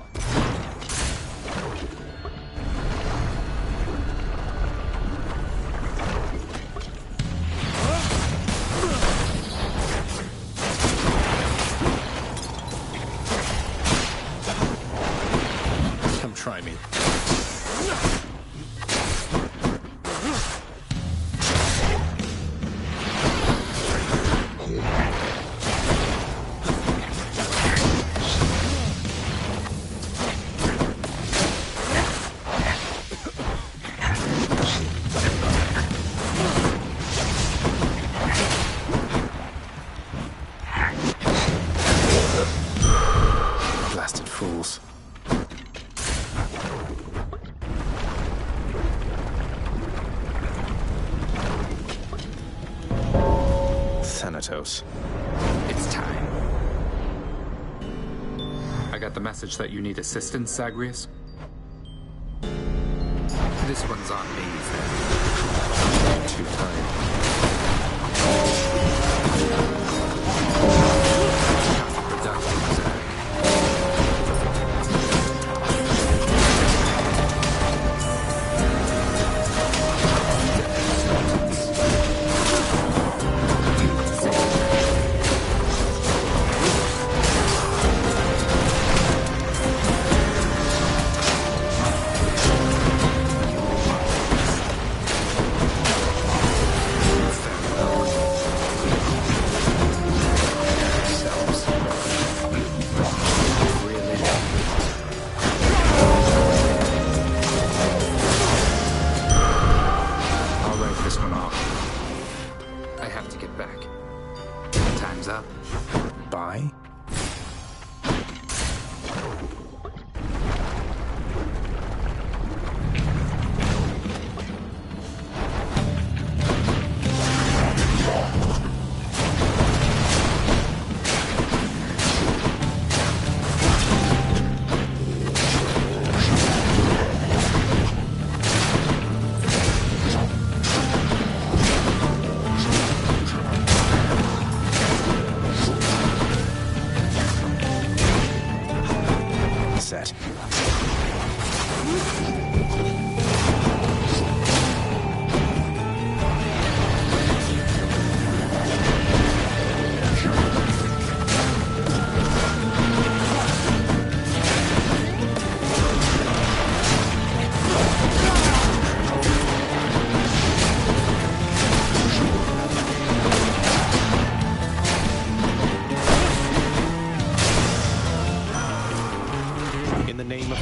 Come try me. Blasted fools. Thanatos. It's time. I got the message that you need assistance, Zagreus. This one's on me, then. Too kind.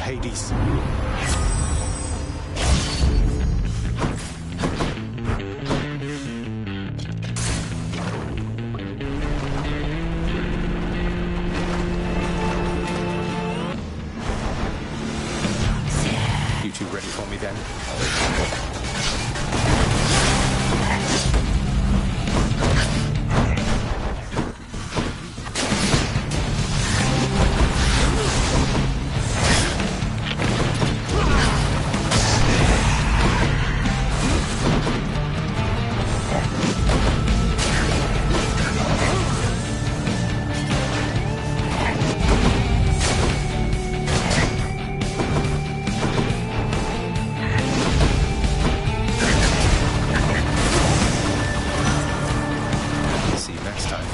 Hades. You two ready for me then? See you next time.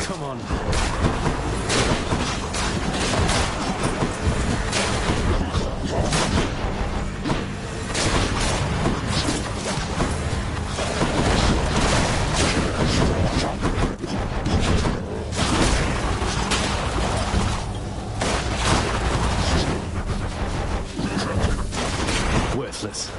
Come on. Worthless.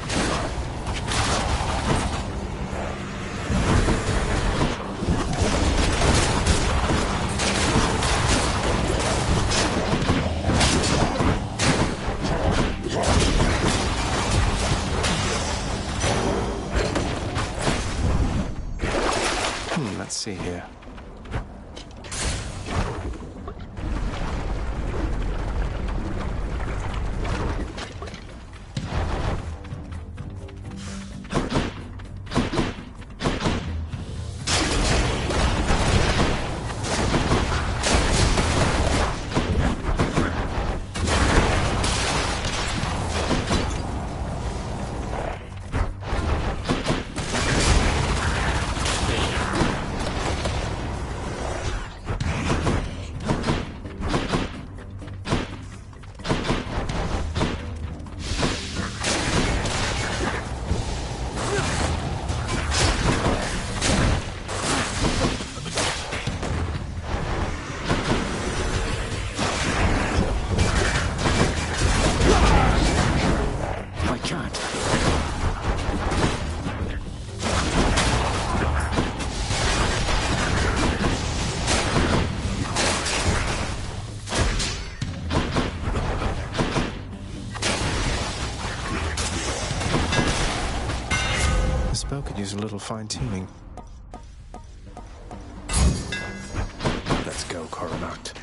Let's see here. Spell could use a little fine-tuning. Let's go, Coronact.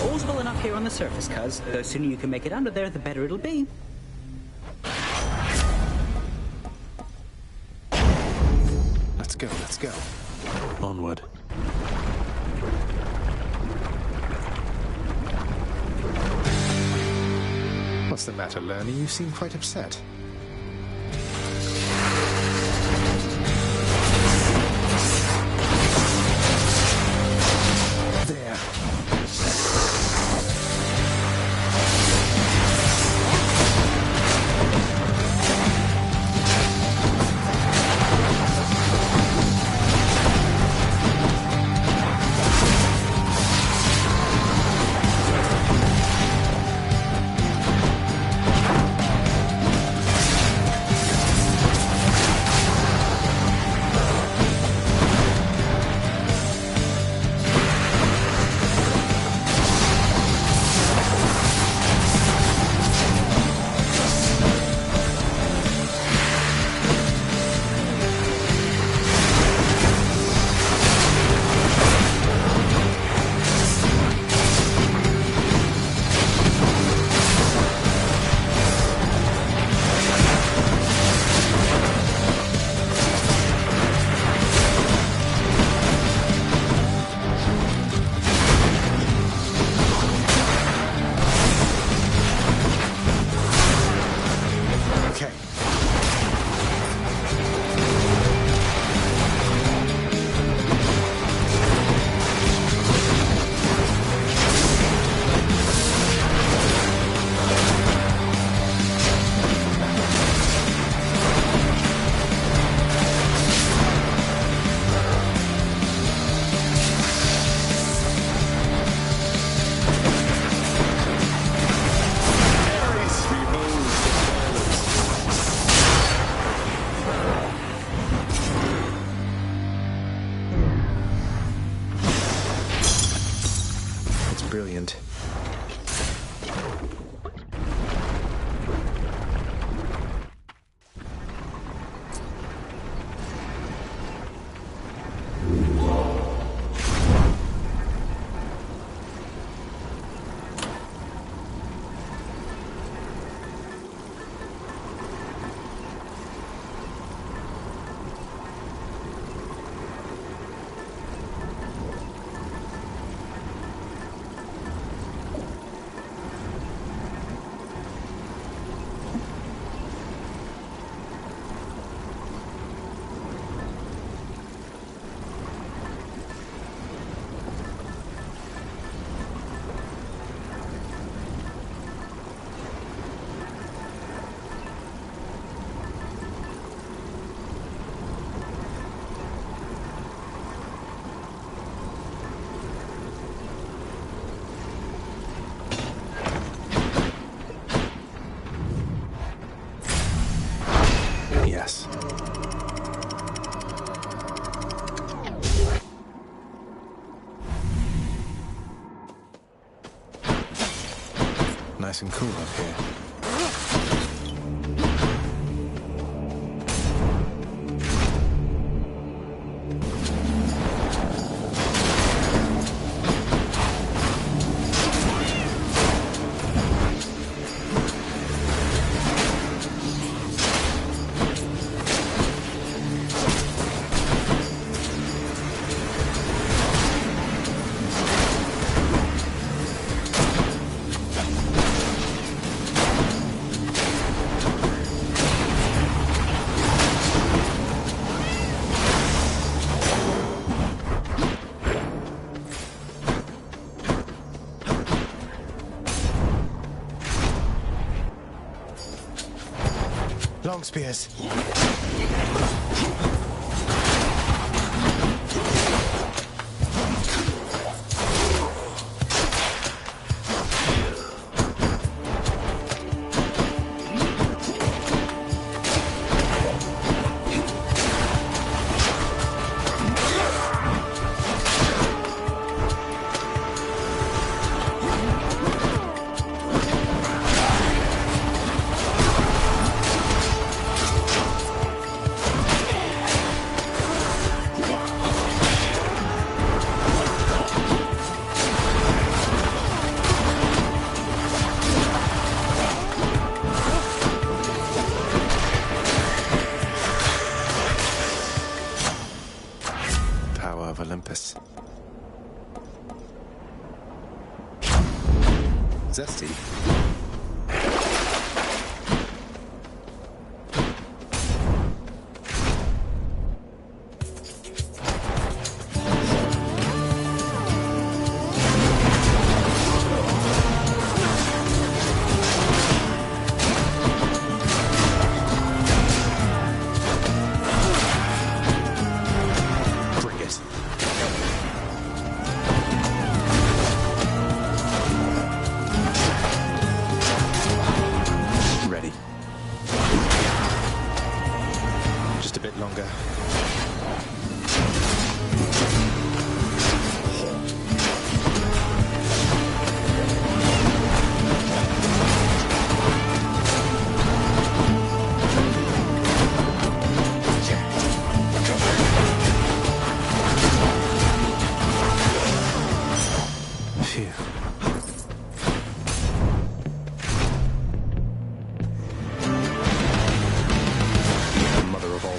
All's well enough here on the surface, cuz. The sooner you can make it under there, the better it'll be. Let's go, let's go. Onward. What's the matter, Lernie? You seem quite upset. There. brilliant. Yes. Nice and cool up here. Long spears. Olympus. Zesty.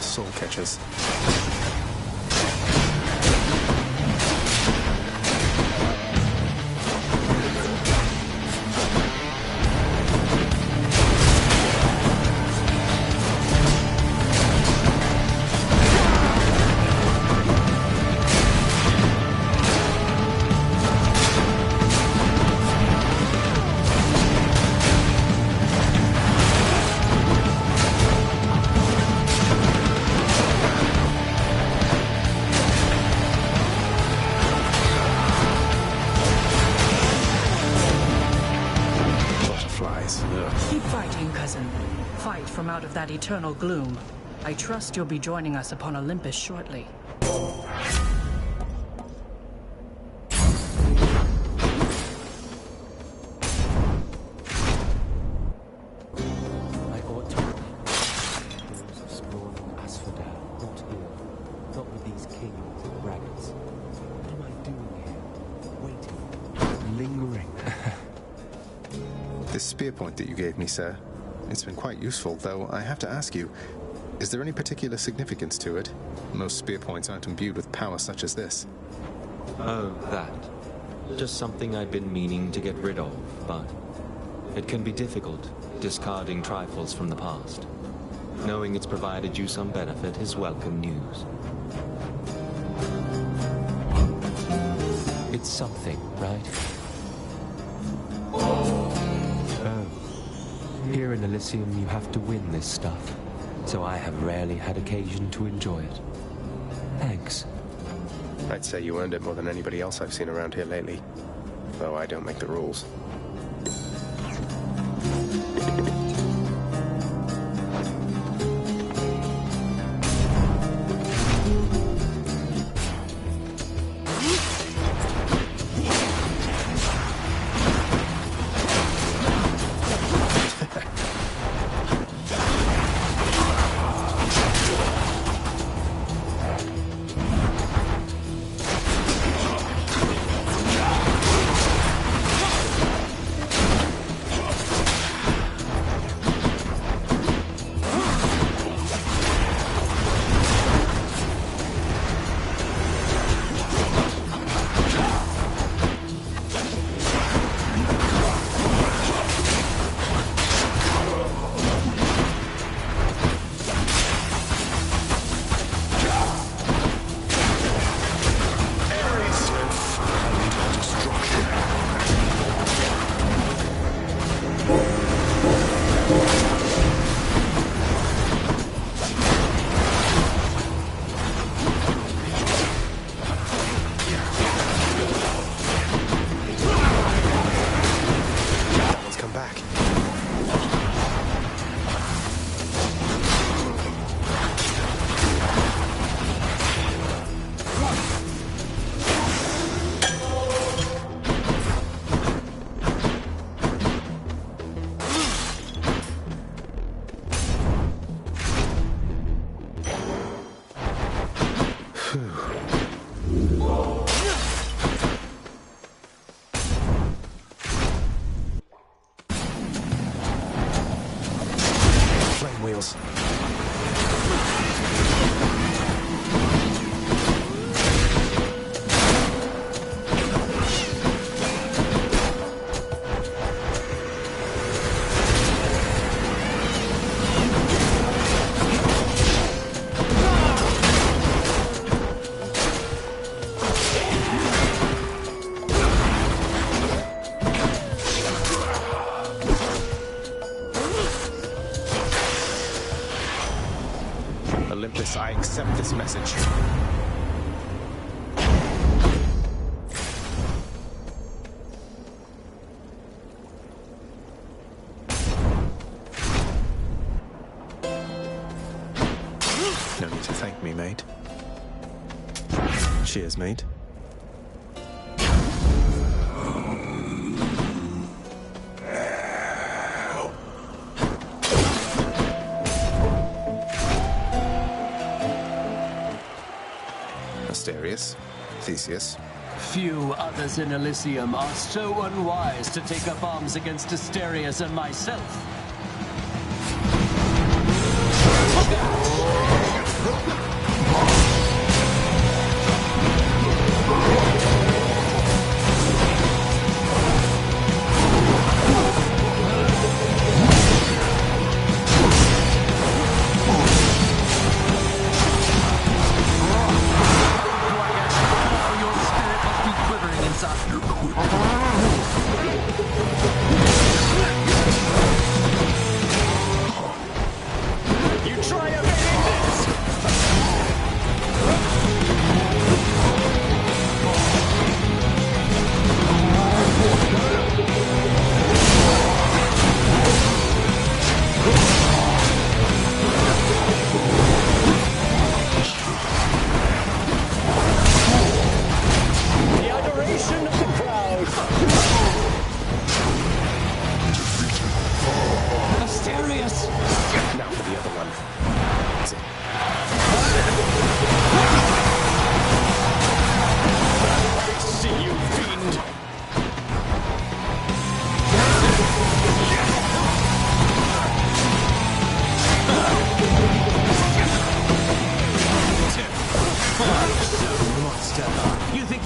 Soul catchers. Keep fighting, cousin. Fight from out of that eternal gloom. I trust you'll be joining us upon Olympus shortly. this spear point that you gave me, sir. It's been quite useful, though I have to ask you, is there any particular significance to it? Most spear points aren't imbued with power such as this. Oh, that. Just something I've been meaning to get rid of, but it can be difficult, discarding trifles from the past. Knowing it's provided you some benefit is welcome news. It's something, right? Oh. Here in Elysium, you have to win this stuff, so I have rarely had occasion to enjoy it. Thanks. I'd say you earned it more than anybody else I've seen around here lately, though I don't make the rules. I accept this message. No need to thank me, mate. Cheers, mate. Asterius, Theseus. Few others in Elysium are so unwise to take up arms against Asterius and myself.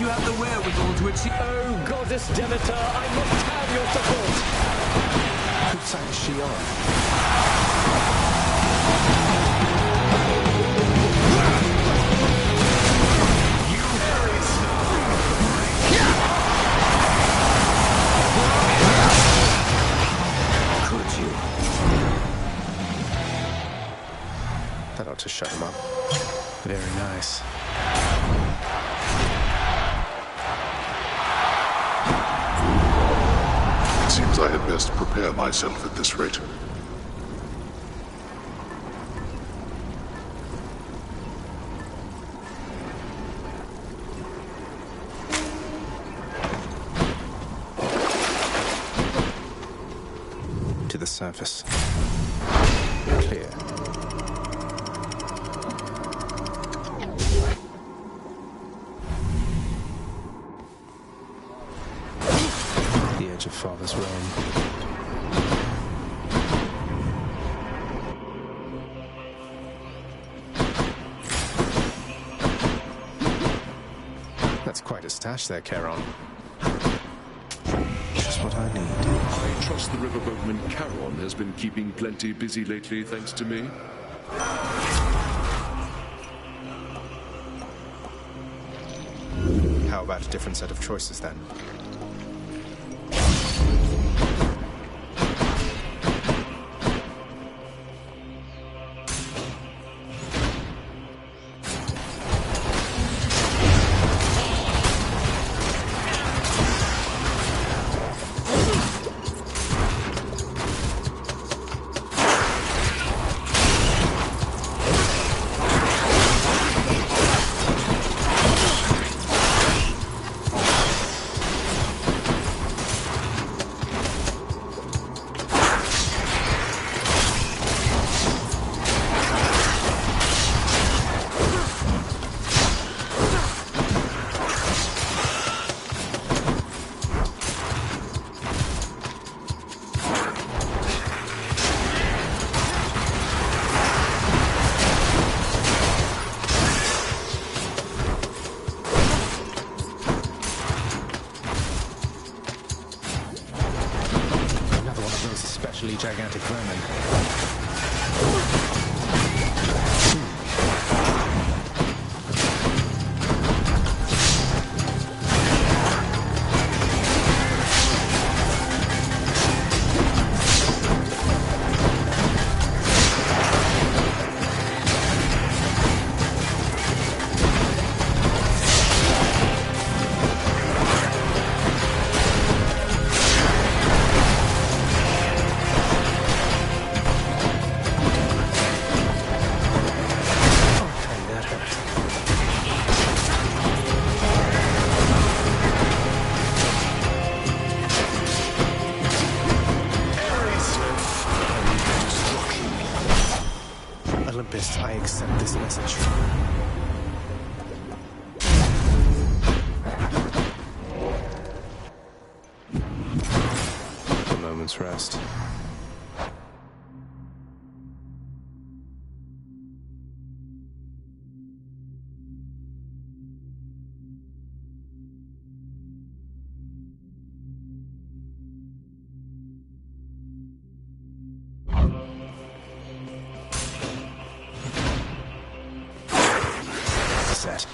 you have the wherewithal to achieve... Oh, Goddess Denethor, I must have your support! Whose side is she on? Could you? That ought to shut him up. Very nice. It seems I had best prepare myself at this rate. To the surface. Clear. The edge of Father's realm. That's quite a stash there, Charon. Just what I need. I trust the riverboatman Charon has been keeping plenty busy lately, thanks to me. How about a different set of choices, then? Gigantic vermin. Olympus, I accept this message. A moment's rest. Set.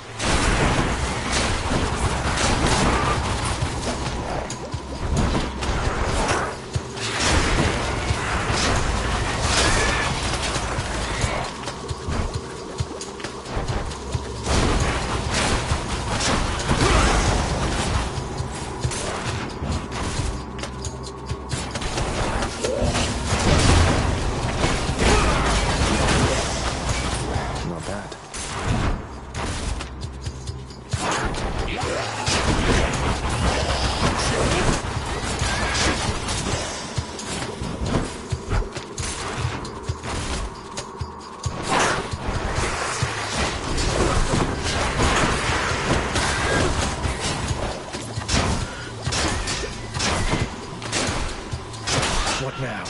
Not bad. What now?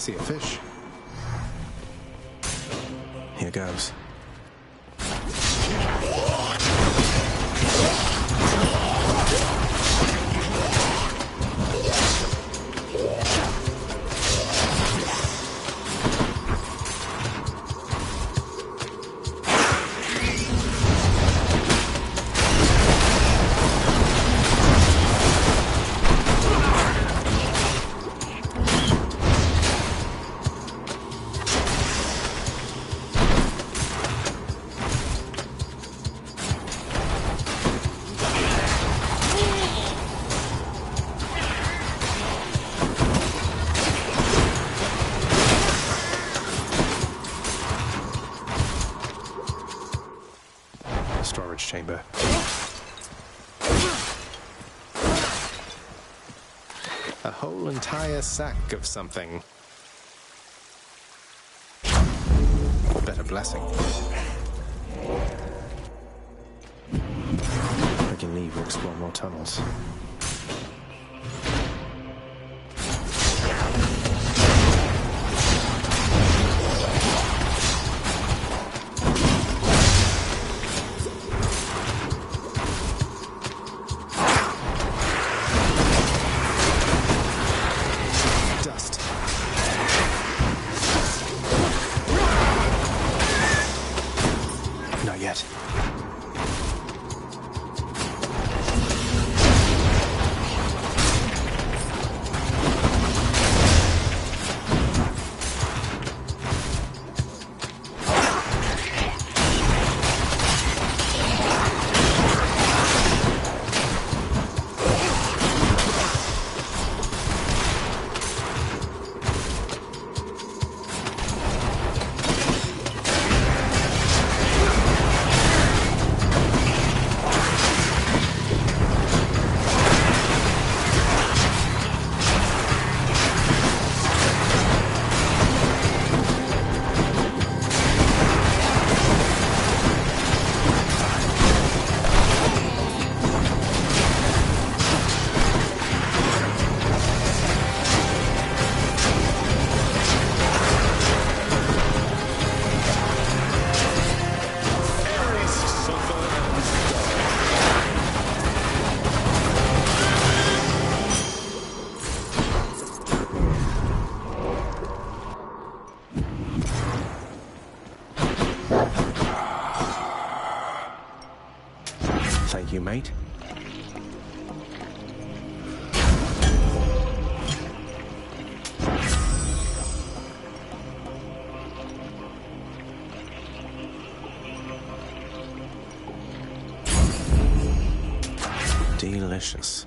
see a fish. Here goes. Storage chamber. A whole entire sack of something. Bet a blessing. I can leave or explore more tunnels. Not yet. Thank you, mate. Delicious.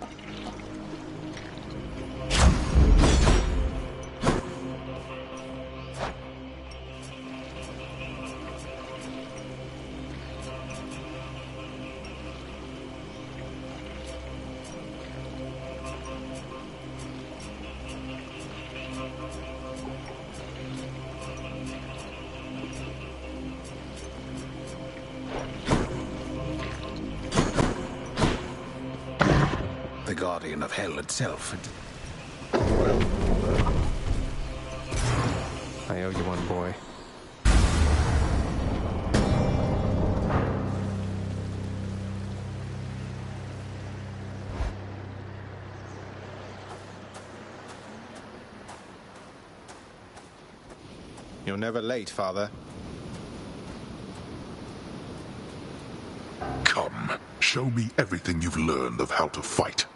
The Guardian of Hell itself. I owe you one, boy. You're never late, Father. Come, show me everything you've learned of how to fight.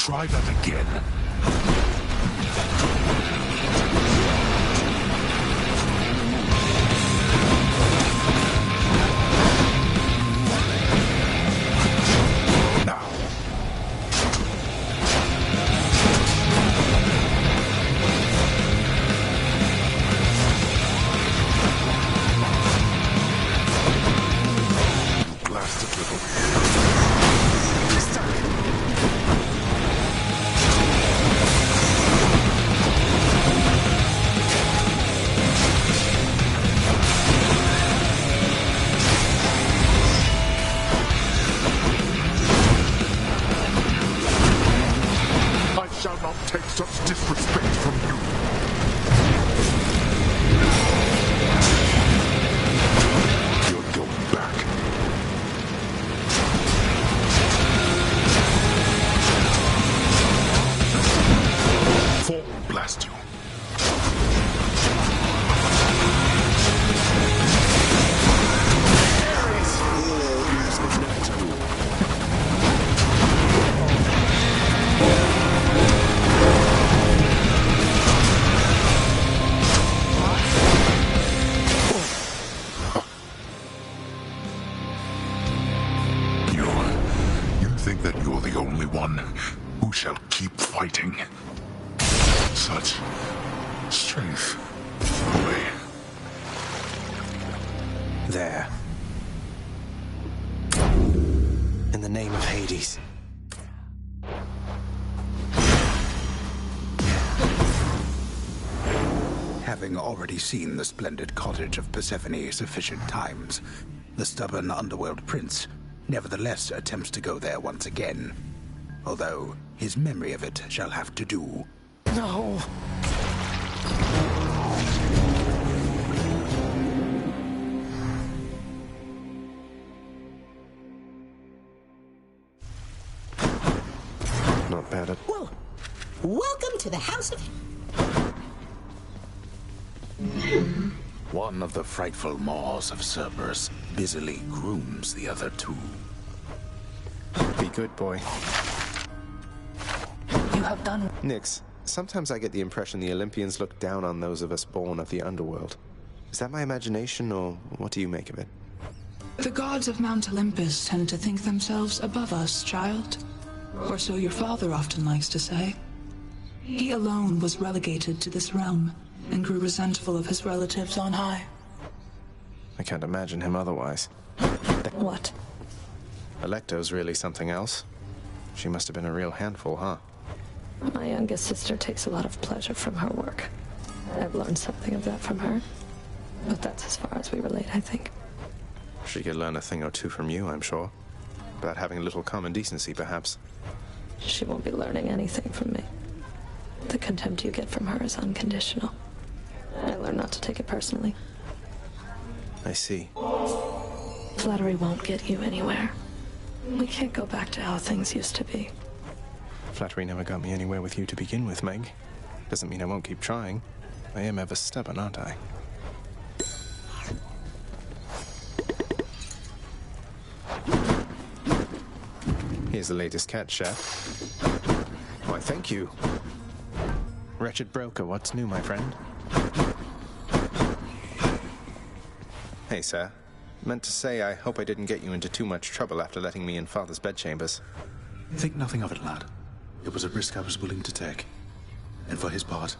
Try that again. There. In the name of Hades. Having already seen the splendid cottage of Persephone sufficient times, the stubborn underworld prince nevertheless attempts to go there once again. Although his memory of it shall have to do. No. Not bad at... Well, welcome to the House of... One of the frightful maws of Cerberus busily grooms the other two. Be good, boy. You have done... Nyx, sometimes I get the impression the Olympians look down on those of us born of the underworld. Is that my imagination, or what do you make of it? The gods of Mount Olympus tend to think themselves above us, child. Or so your father often likes to say. He alone was relegated to this realm, and grew resentful of his relatives on high. I can't imagine him otherwise. What? Alecto's really something else. She must have been a real handful, huh? My youngest sister takes a lot of pleasure from her work. I've learned something of that from her. But that's as far as we relate, I think. She could learn a thing or two from you, I'm sure. About having a little common decency, perhaps. She won't be learning anything from me. The contempt you get from her is unconditional. I learned not to take it personally. I see. Flattery won't get you anywhere. We can't go back to how things used to be. Flattery never got me anywhere with you to begin with, Meg. Doesn't mean I won't keep trying. I am ever stubborn, aren't I? Here's the latest cat, chef. Why, thank you. Wretched broker, what's new, my friend? Hey, sir. Meant to say I hope I didn't get you into too much trouble after letting me in Father's bedchambers. Think nothing of it, lad. It was a risk I was willing to take. And for his part,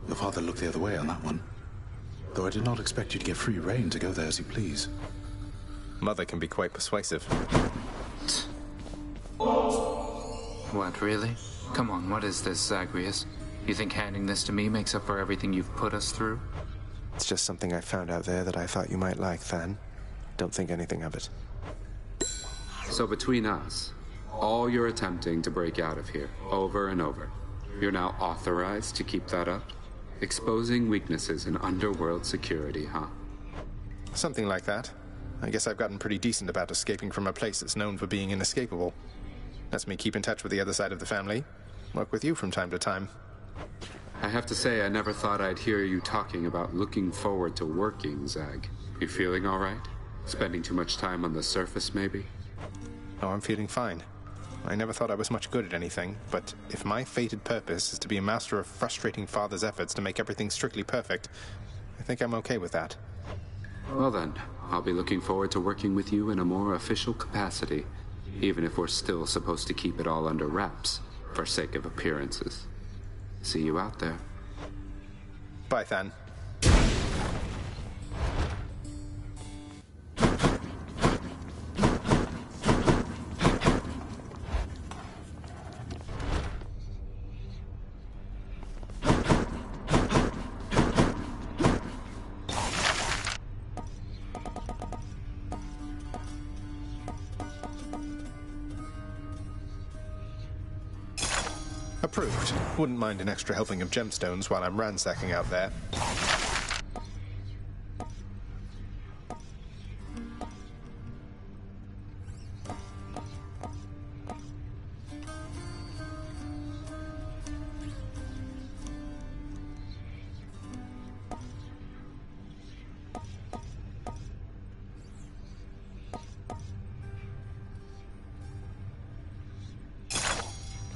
your father looked the other way on that one. Though I did not expect you to get free rein to go there as you please. Mother can be quite persuasive. What, really? Come on, what is this, Zagreus? You think handing this to me makes up for everything you've put us through? It's just something I found out there that I thought you might like, Than. Don't think anything of it. So between us, all you're attempting to break out of here, over and over, you're now authorized to keep that up? Exposing weaknesses in underworld security, huh? Something like that. I guess I've gotten pretty decent about escaping from a place that's known for being inescapable. Lets me keep in touch with the other side of the family. Work with you from time to time. I have to say, I never thought I'd hear you talking about looking forward to working, Zag. You feeling all right? Spending too much time on the surface, maybe? Oh, I'm feeling fine. I never thought I was much good at anything, but if my fated purpose is to be a master of frustrating Father's efforts to make everything strictly perfect, I think I'm okay with that. Well then, I'll be looking forward to working with you in a more official capacity, even if we're still supposed to keep it all under wraps, for sake of appearances. See you out there. Bye, Than. Approved. Wouldn't mind an extra helping of gemstones while I'm ransacking out there.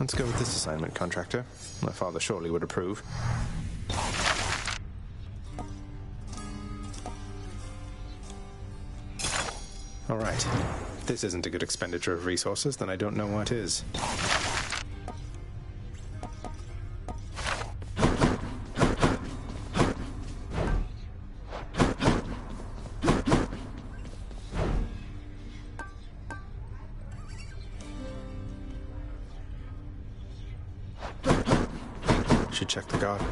Let's go with this assignment, Contractor. My father surely would approve. All right. If this isn't a good expenditure of resources, then I don't know what is. Should check the garden.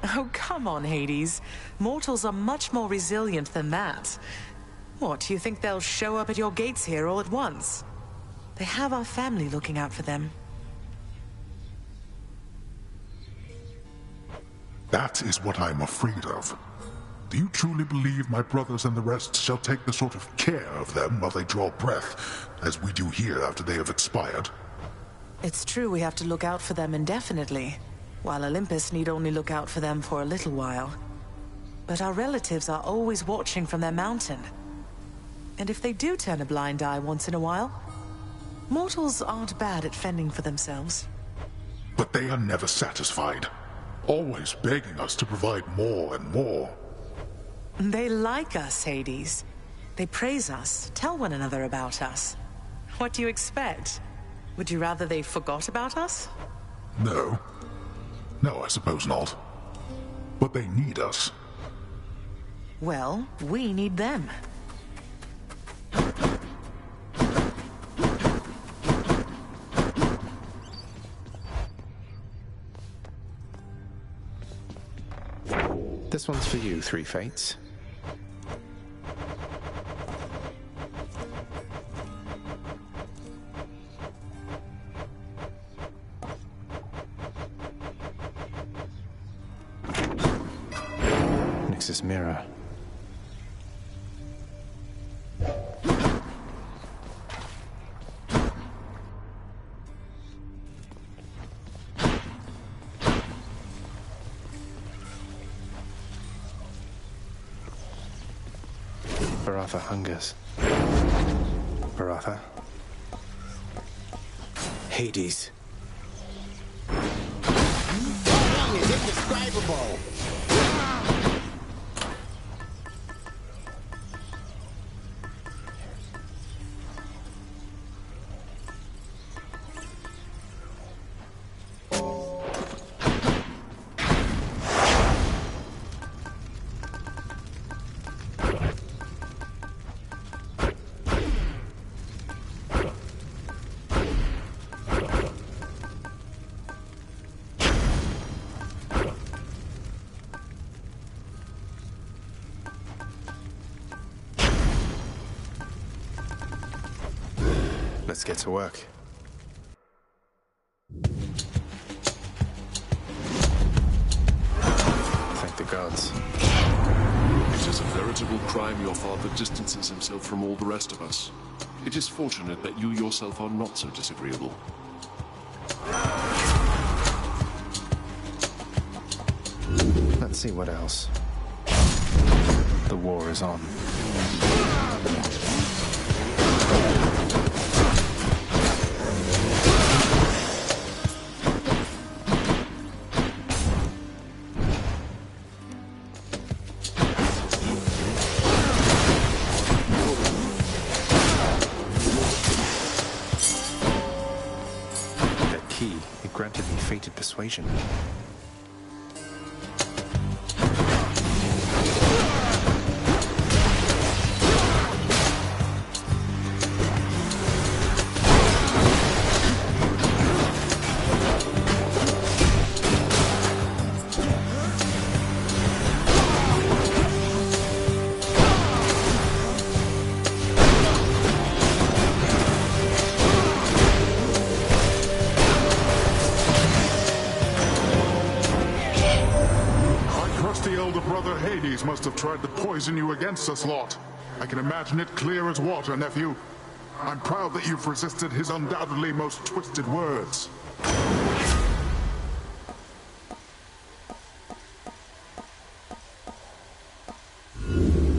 Oh, come on, Hades. Mortals are much more resilient than that. What, do you think they'll show up at your gates here all at once? They have our family looking out for them. That is what I'm afraid of. Do you truly believe my brothers and the rest shall take the sort of care of them while they draw breath, as we do here after they have expired? It's true we have to look out for them indefinitely, while Olympus need only look out for them for a little while. But our relatives are always watching from their mountain. And if they do turn a blind eye once in a while, mortals aren't bad at fending for themselves. But they are never satisfied, always begging us to provide more and more. They like us, Hades. They praise us, tell one another about us. What do you expect? Would you rather they forgot about us? No. No, I suppose not. But they need us. Well, we need them. This one's for you, Three Fates. Nix's mirror. Baratha hungers. Baratha. Hades. Wrong is indescribable. Let's get to work. Thank the gods. It is a veritable crime your father distances himself from all the rest of us. It is fortunate that you yourself are not so disagreeable. Let's see what else. The war is on. That key, it granted me fated persuasion. Must have tried to poison you against us lot. I can imagine it clear as water, nephew. I'm proud that you've resisted his undoubtedly most twisted words.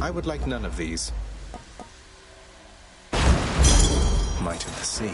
I would like none of these. Might of the sea.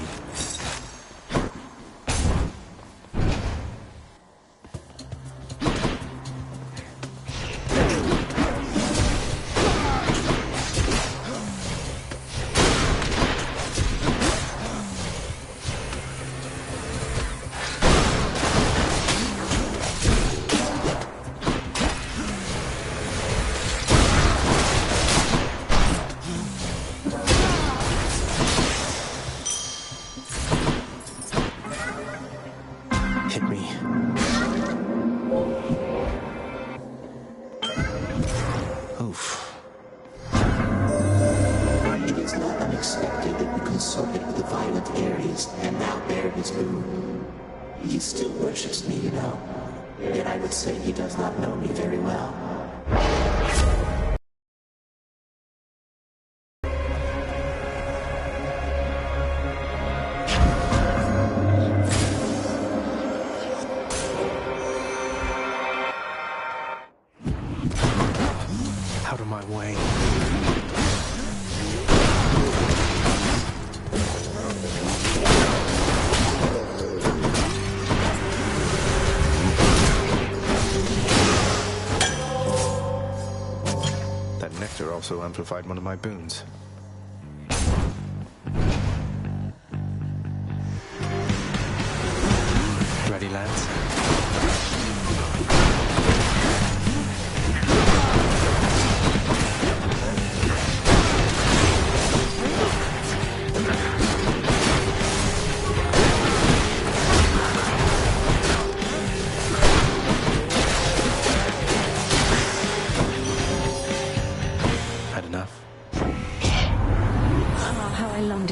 He still worships me, you know. Yet I would say he does not know me very well. Out of my way. Nectar also amplified one of my boons. Ready, lads?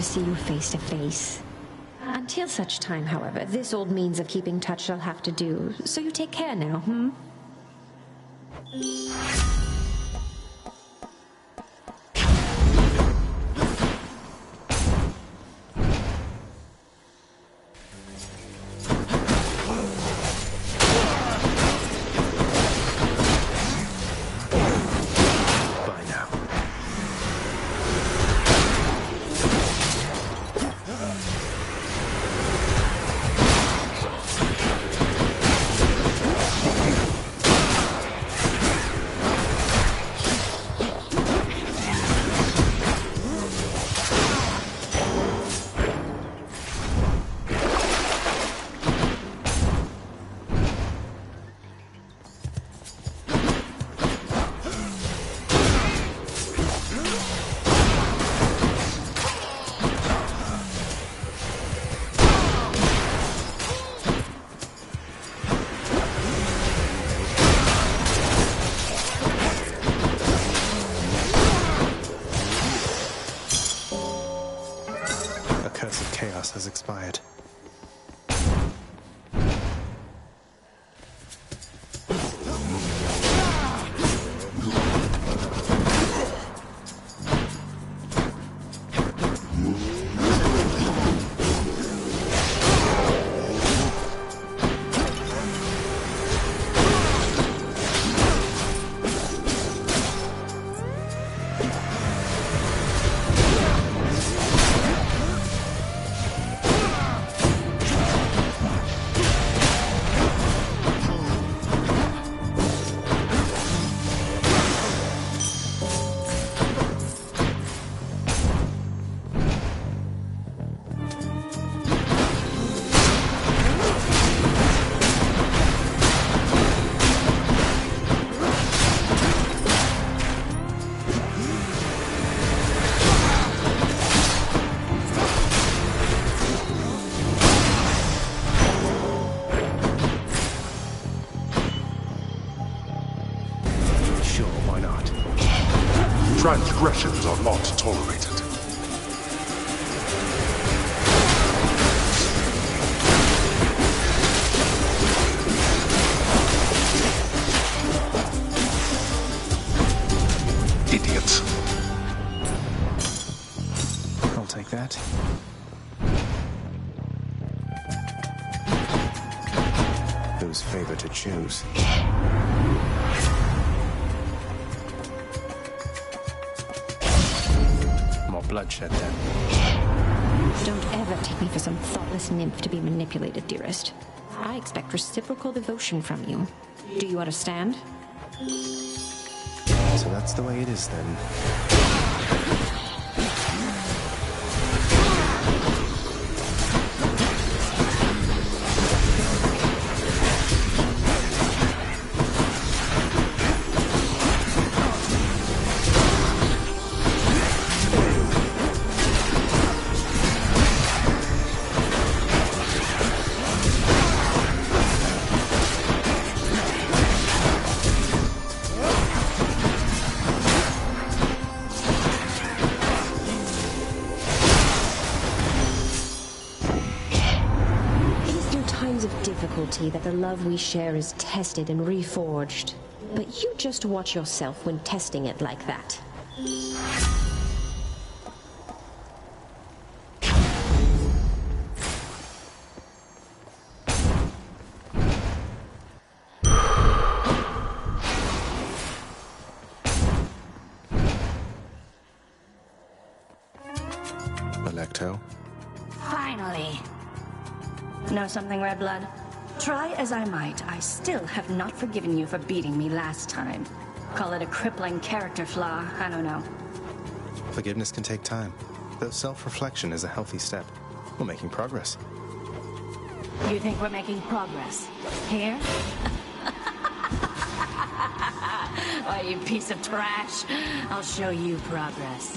See you face to face. Until such time, however, this old means of keeping touch shall have to do. So you take care now, Has expired. Transgressions are not tolerated. Idiots. I'll take that. Whose favor to choose? More bloodshed, then. Don't ever take me for some thoughtless nymph to be manipulated, dearest. I expect reciprocal devotion from you. Do you understand? So that's the way it is, then. That the love we share is tested and reforged. But you just watch yourself when testing it like that. Alecto? Finally. Know something, Redblood? Try as I might, I still have not forgiven you for beating me last time. Call it a crippling character flaw, I don't know. Forgiveness can take time, though self-reflection is a healthy step. We're making progress. You think we're making progress? Here? Why, you piece of trash. I'll show you progress.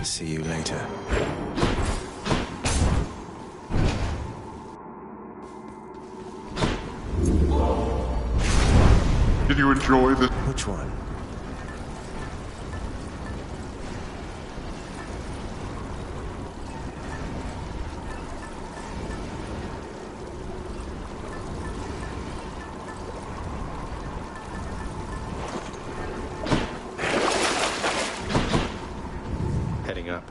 See you later. Did you enjoy the... Which one? Heading up.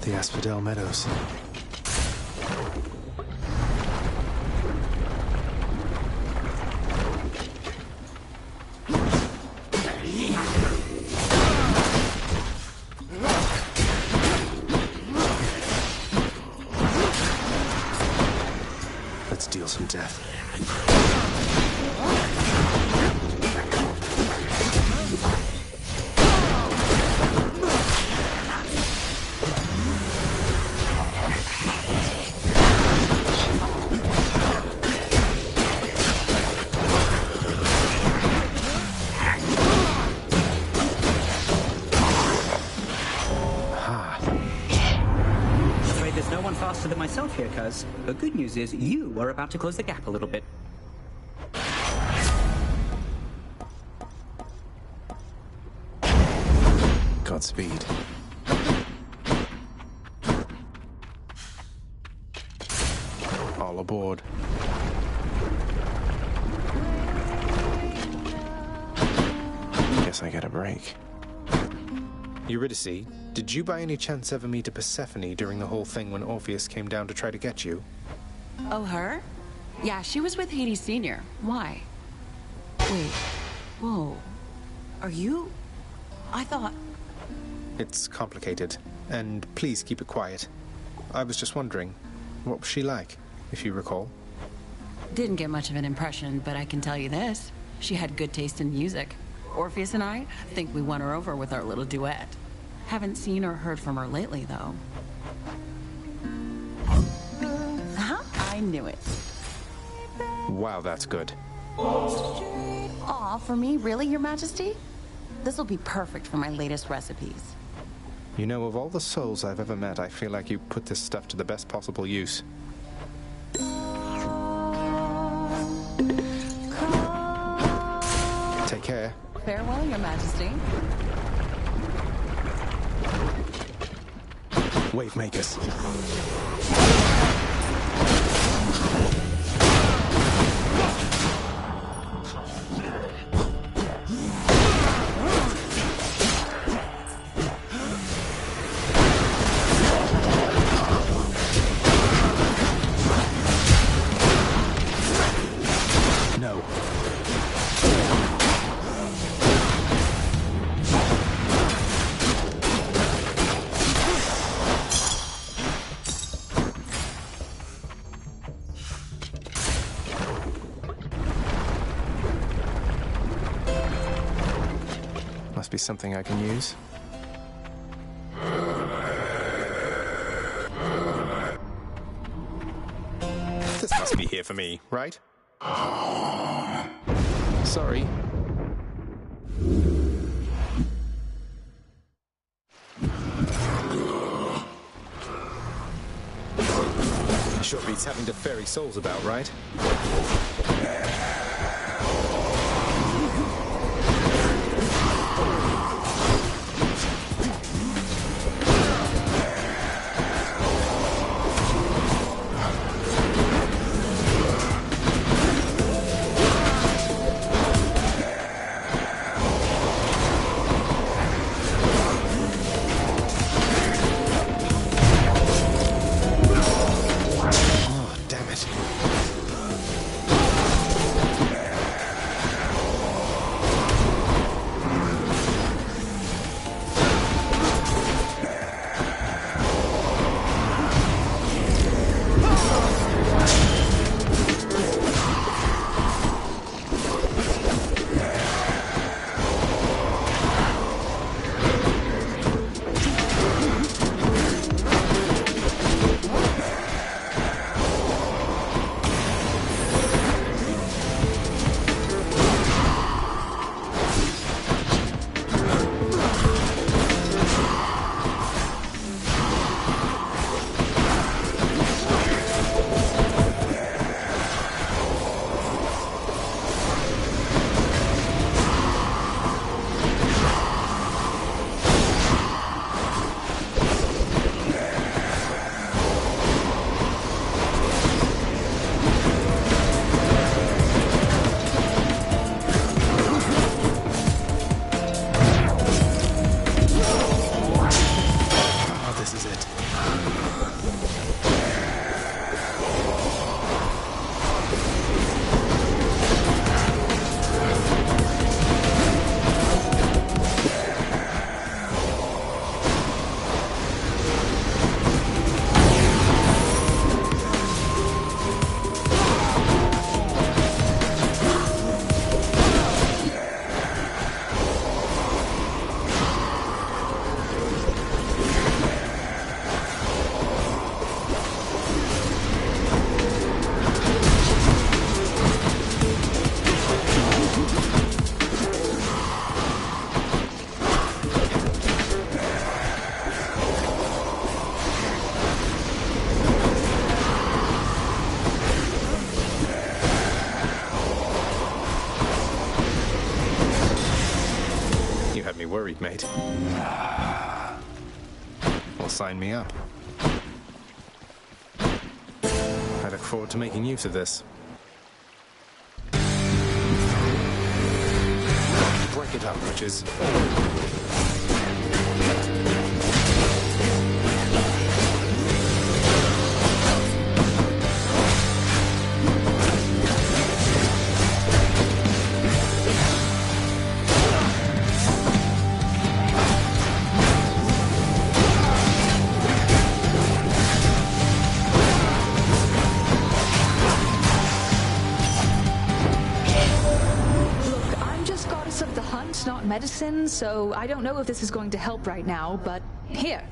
The Asphodel Meadows. Let's deal some death. Afraid there's no one faster than myself here, cuz. The good news is you are about to close the gap a little bit. Godspeed. All aboard. guess I get a break. Eurydice, did you by any chance ever meet a Persephone during the whole thing when Orpheus came down to try to get you? Oh, her? Yeah, she was with Hades Sr. Why? Wait. Whoa. Are you... I thought... It's complicated, and please keep it quiet. I was just wondering, what was she like, if you recall? Didn't get much of an impression, but I can tell you this. She had good taste in music. Orpheus and I think we won her over with our little duet. Haven't seen or heard from her lately, though. I knew it. Wow, that's good. Aw, for me? Really, Your Majesty? This'll be perfect for my latest recipes. You know, of all the souls I've ever met, I feel like you put this stuff to the best possible use. Take care. Farewell, Your Majesty. Wave makers. No. Must be something I can use. This must be here for me, right? Sorry. Sure beats having to ferry souls about, right? Worried, mate. Well, sign me up. I look forward to making use of this. Break it it up, witches. Not medicine, so I don't know if this is going to help right now, but here.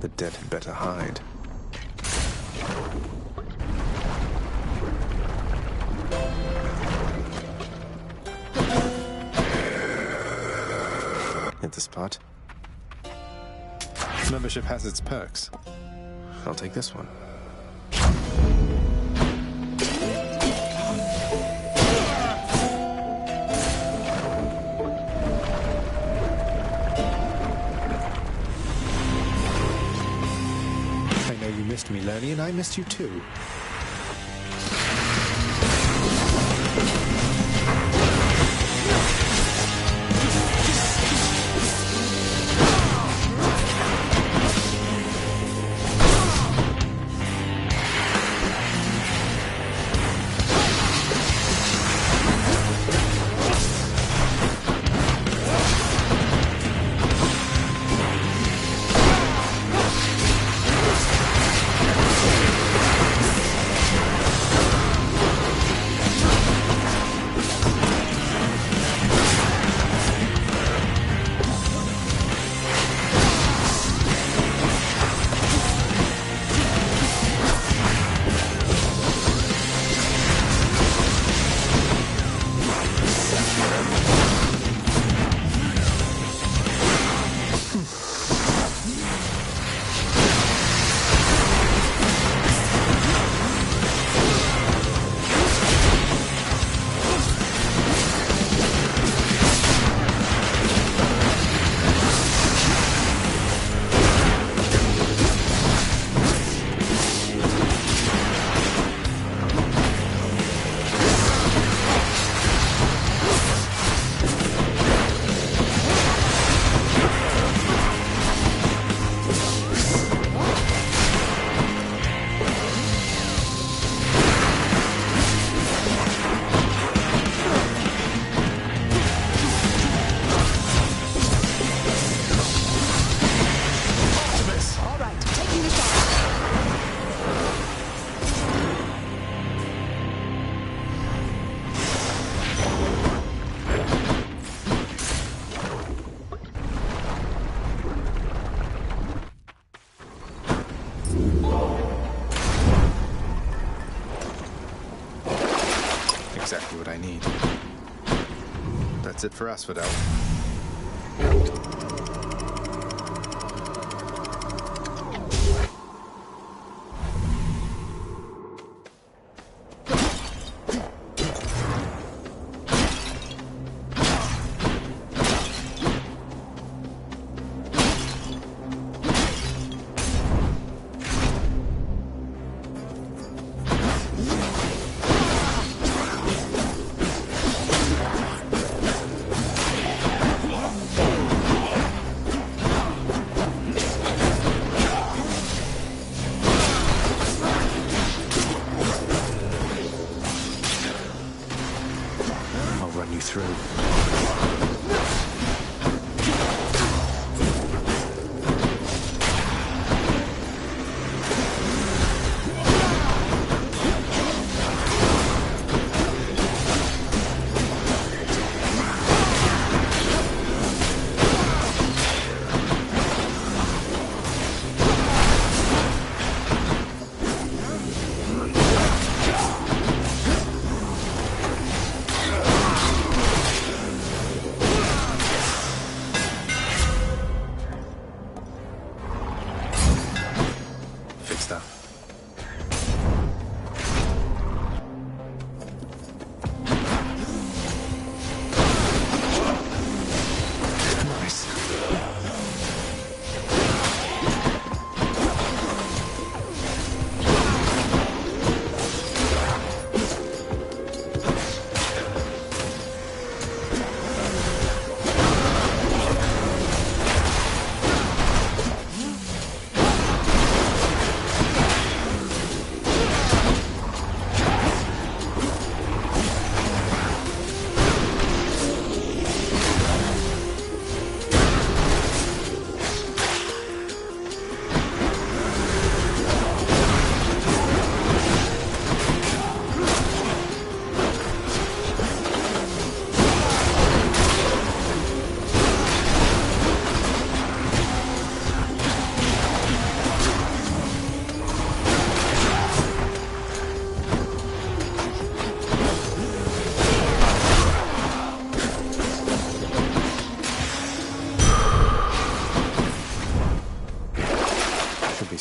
The dead had better hide. Hit the spot. Membership has its perks. I'll take this one. You missed me, Lernie, and I missed you too. Exactly what I need. That's it for Asphodel.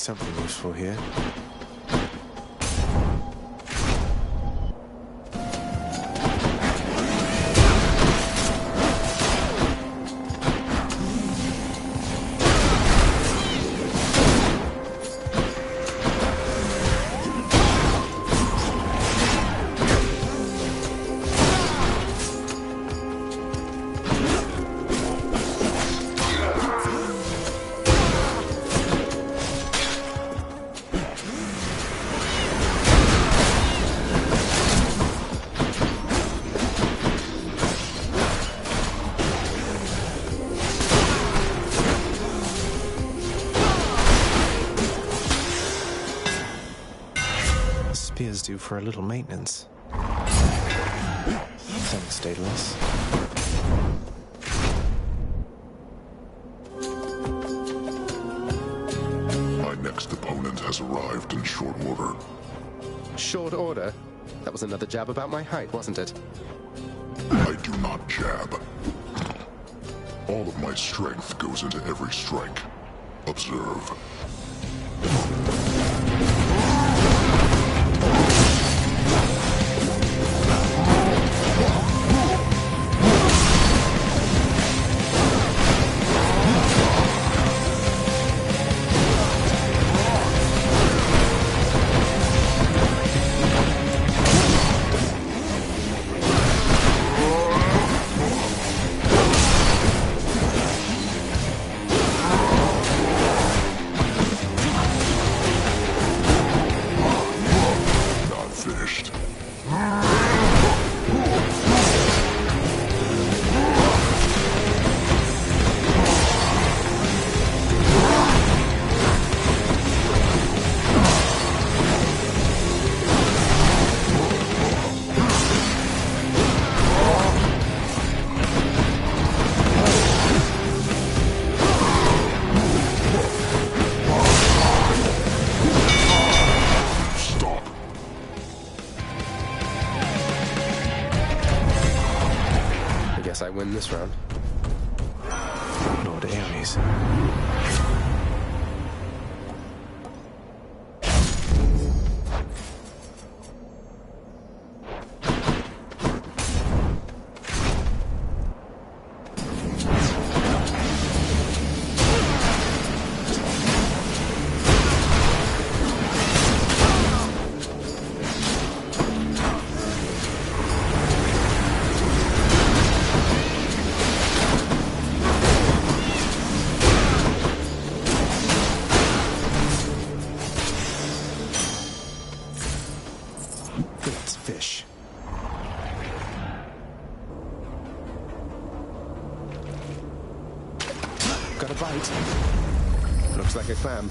something useful here. Spear's due for a little maintenance. Thanks, Daedalus. My next opponent has arrived in short order. Short order? That was another jab about my height, wasn't it? I do not jab. All of my strength goes into every strike. Observe. I win this round. Lord Ares. Fish. Got a bite. Looks like a clam.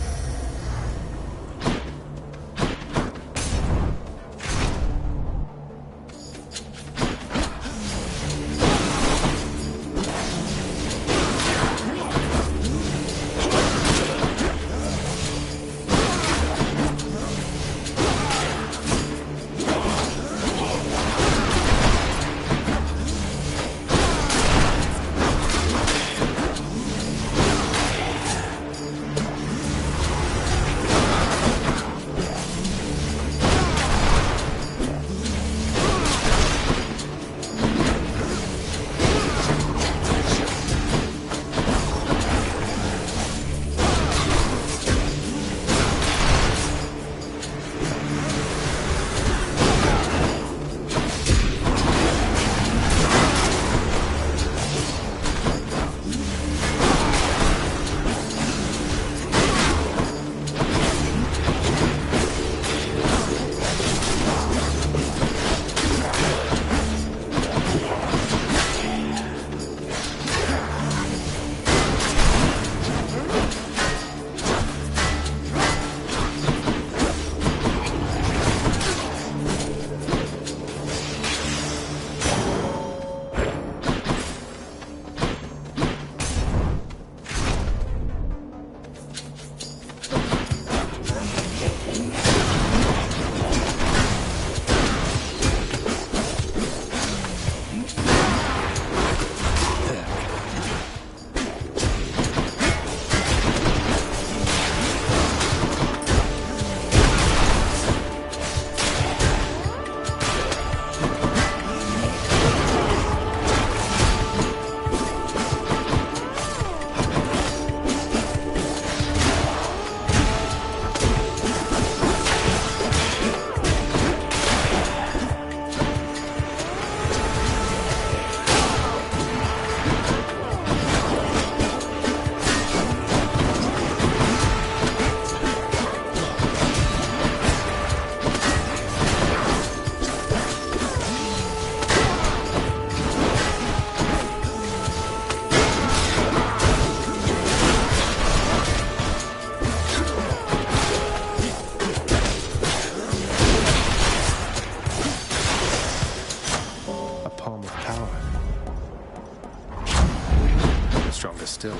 still.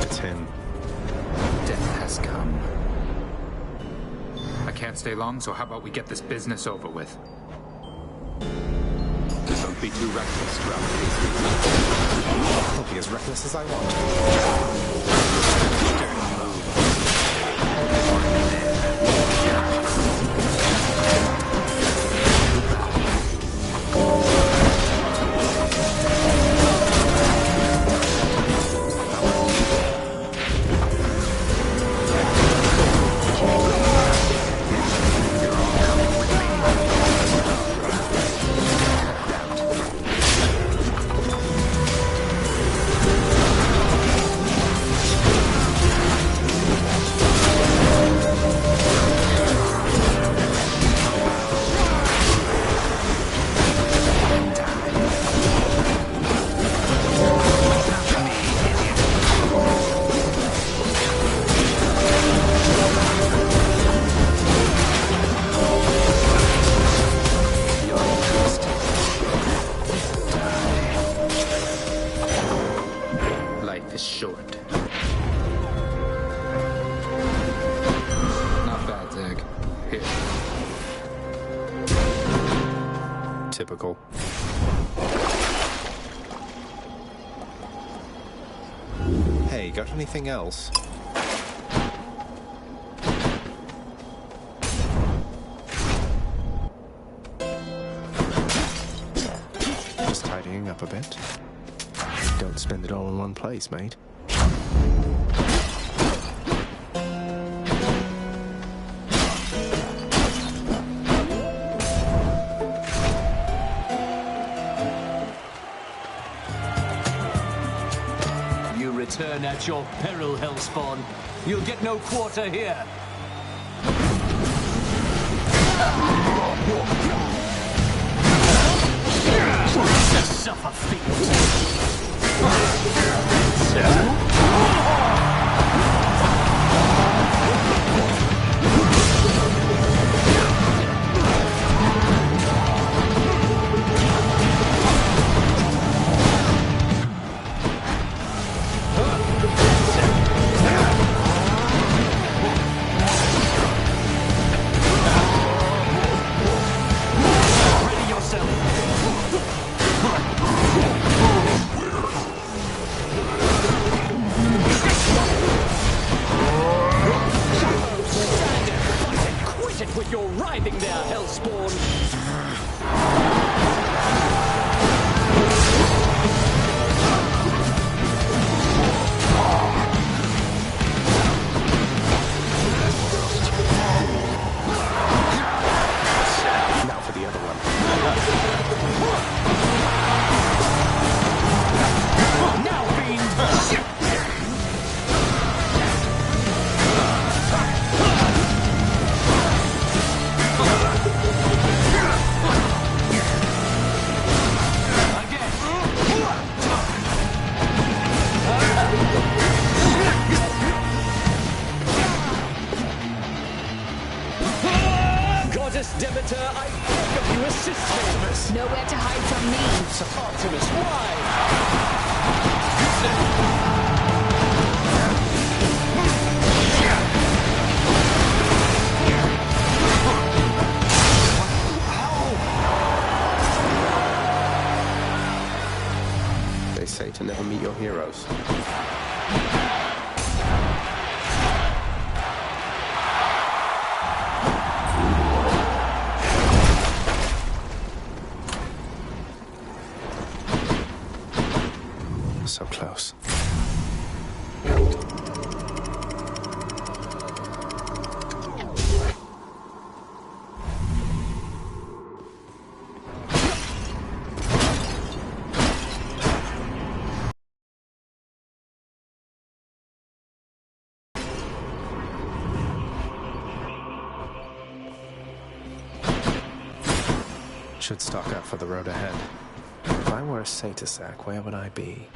It's him. Death has come. I can't stay long, so how about we get this business over with? Don't be too reckless, Ralph. I'll be as reckless as I want. Typical. Hey, got anything else? Just tidying up a bit. Don't spend it all in one place, mate. Return at your peril, Hellspawn. You'll get no quarter here. Suffer fate. With your writhing there, Hellspawn! Now for the other one. Now, fiend! Goddess Demeter, I beg of you, assist me! Nowhere to hide from me. Sir Artemis, why? They say to never meet your heroes. So close. Should stock up for the road ahead. If I were a Satasak, where would I be?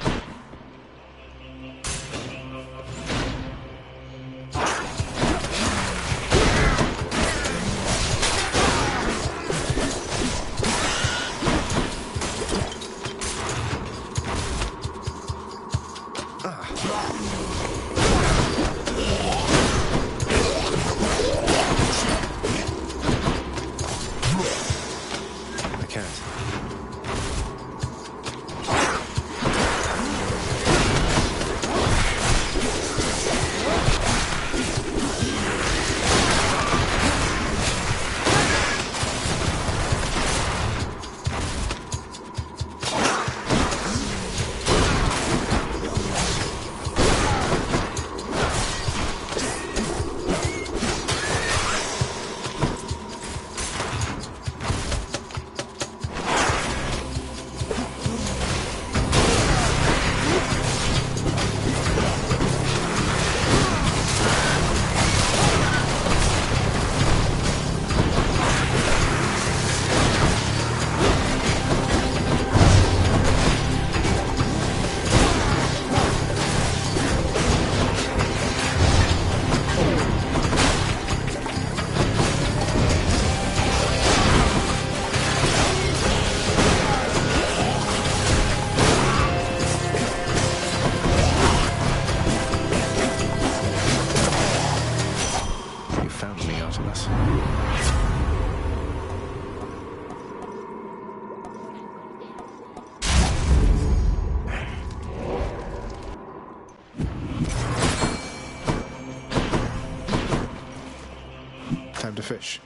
fish.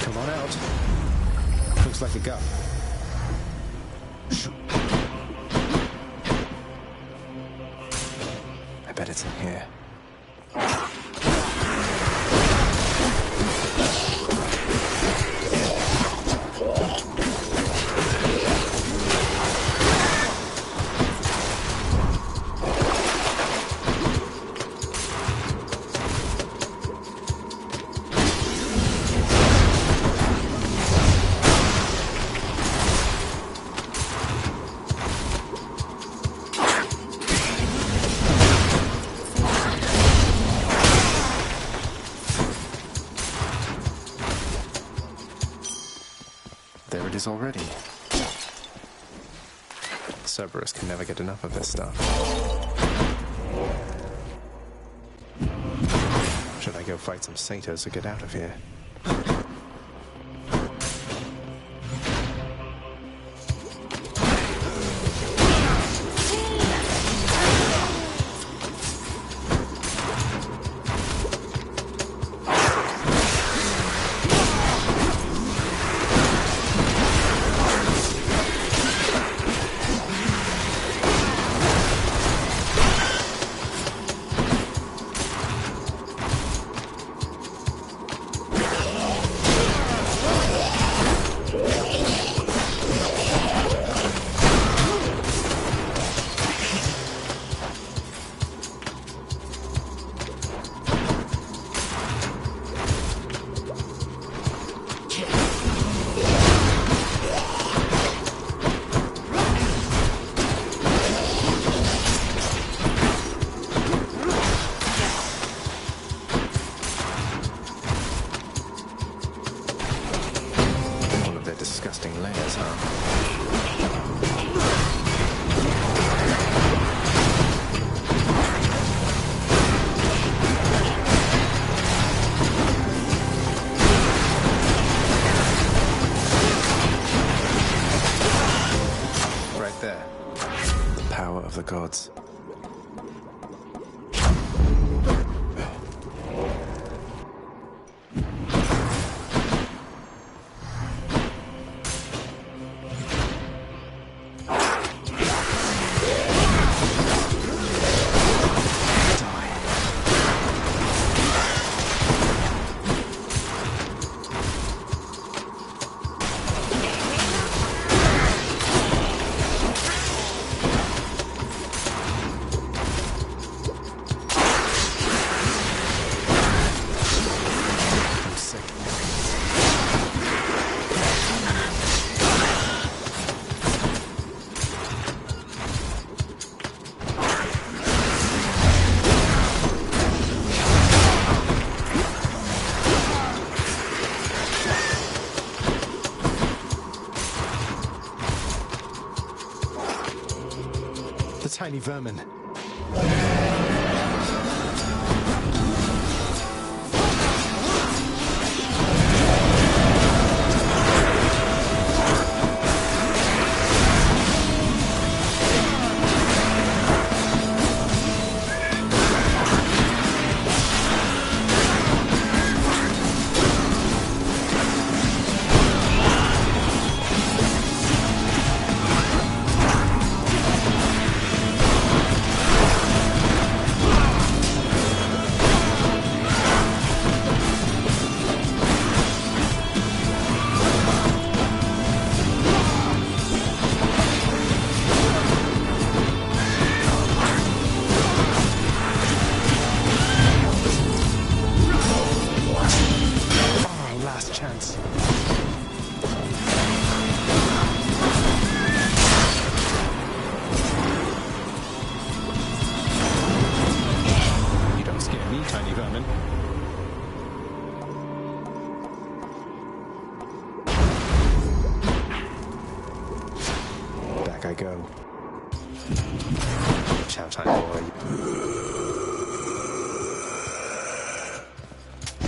Come on out. Looks like a gut. I bet it's in here. There it is already. Cerberus can never get enough of this stuff. Should I go fight some satyrs or get out of here? Disgusting layers, huh? Right there. The power of the gods. The tiny vermin. I go. Chow time, boy.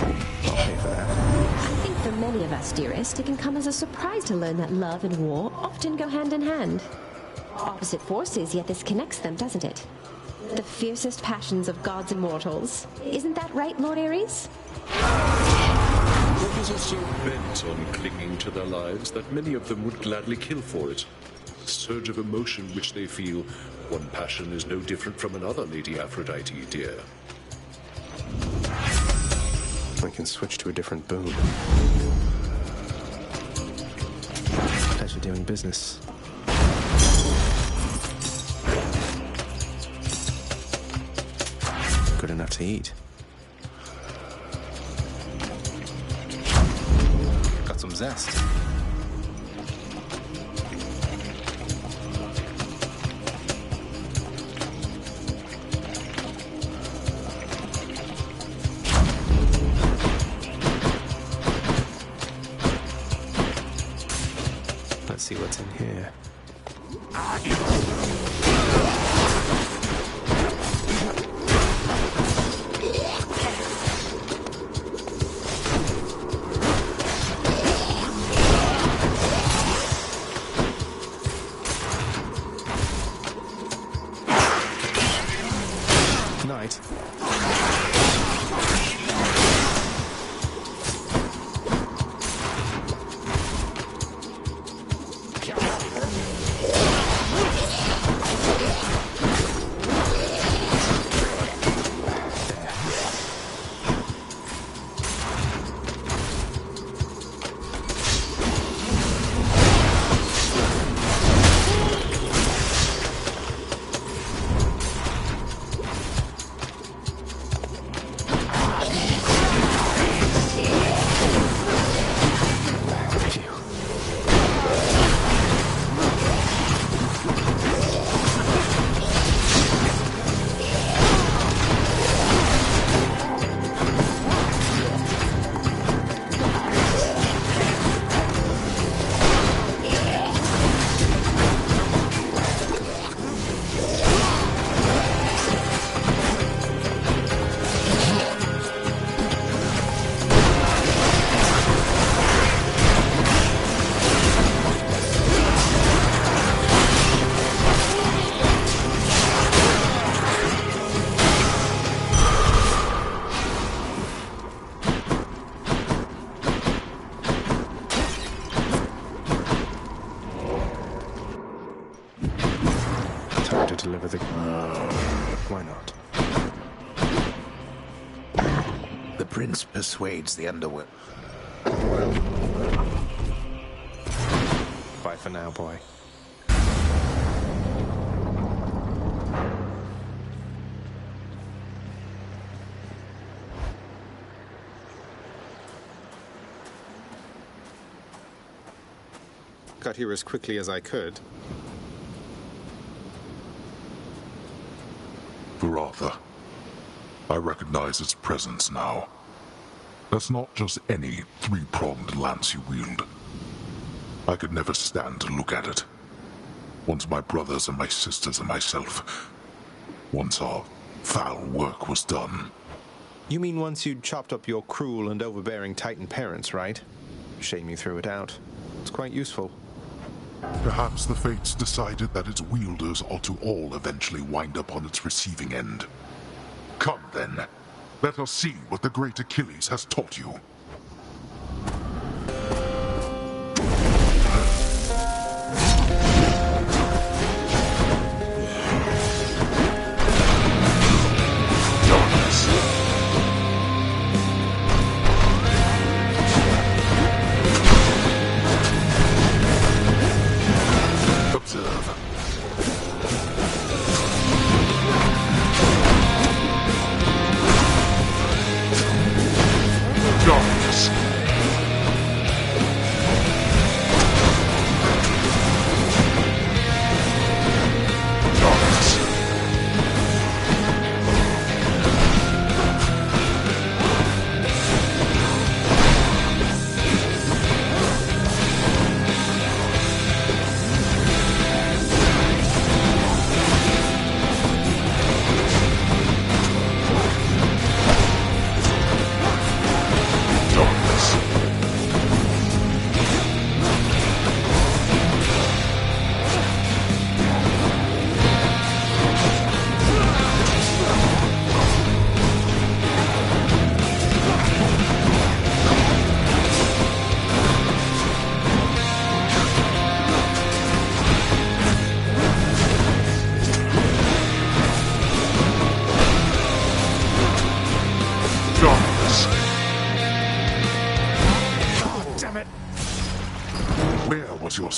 I think for many of us, dearest, it can come as a surprise to learn that love and war often go hand in hand. Opposite forces, yet this connects them, doesn't it? The fiercest passions of gods and mortals. Isn't that right, Lord Ares? Brothers are so bent on clinging to their lives that many of them would gladly kill for it. A surge of emotion which they feel. One passion is no different from another, Lady Aphrodite, dear. I can switch to a different boon. Pleasure doing business. Good enough to eat. Got some zest. Let's see what's in here. Night. Time to deliver the... Why not? The prince persuades the underworld. Bye for now, boy. Got here as quickly as I could. Varatha, I recognize its presence now. That's not just any three-pronged lance you wield. I could never stand to look at it. Once my brothers and my sisters and myself, once our foul work was done. You mean once you'd chopped up your cruel and overbearing Titan parents, right? Shame you threw it out. It's quite useful. Perhaps the fates decided that its wielders ought to all eventually wind up on its receiving end. Come then, let us see what the great Achilles has taught you. Darkness.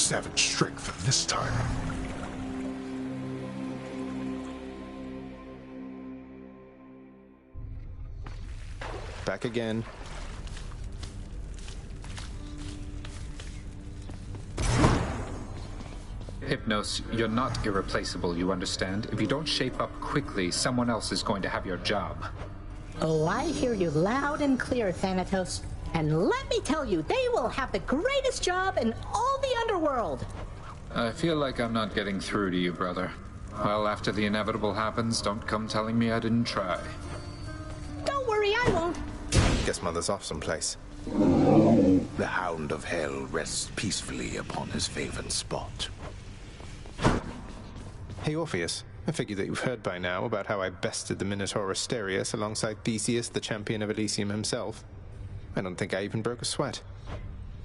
savage strength this time. Back again. Hypnos, you're not irreplaceable, you understand? If you don't shape up quickly, someone else is going to have your job. Oh, I hear you loud and clear, Thanatos. And let me tell you, they will have the greatest job in all the underworld. I feel like I'm not getting through to you, brother. Well, after the inevitable happens, don't come telling me I didn't try. Don't worry, I won't. Guess Mother's off someplace. The Hound of Hell rests peacefully upon his favored spot. Hey, Orpheus. I figure that you've heard by now about how I bested the Minotaur Asterius alongside Theseus, the champion of Elysium himself. I don't think I even broke a sweat.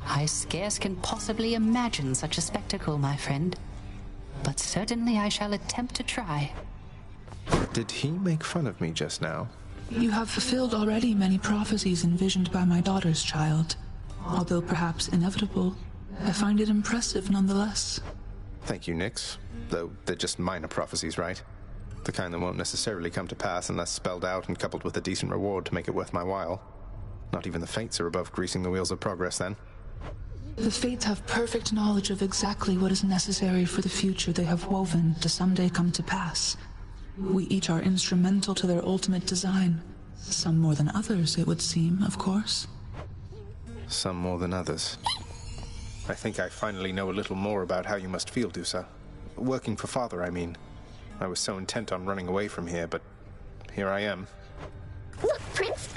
I scarce can possibly imagine such a spectacle, my friend. But certainly I shall attempt to try. Did he make fun of me just now? You have fulfilled already many prophecies envisioned by my daughter's child. Although perhaps inevitable, I find it impressive nonetheless. Thank you, Nyx. Though they're just minor prophecies, right? The kind that won't necessarily come to pass unless spelled out and coupled with a decent reward to make it worth my while. Not even the Fates are above greasing the wheels of progress, then. The Fates have perfect knowledge of exactly what is necessary for the future they have woven to someday come to pass. We each are instrumental to their ultimate design. Some more than others, it would seem, of course. Some more than others. I think I finally know a little more about how you must feel, Dusa. Working for Father, I mean. I was so intent on running away from here, but here I am. Look, Prince,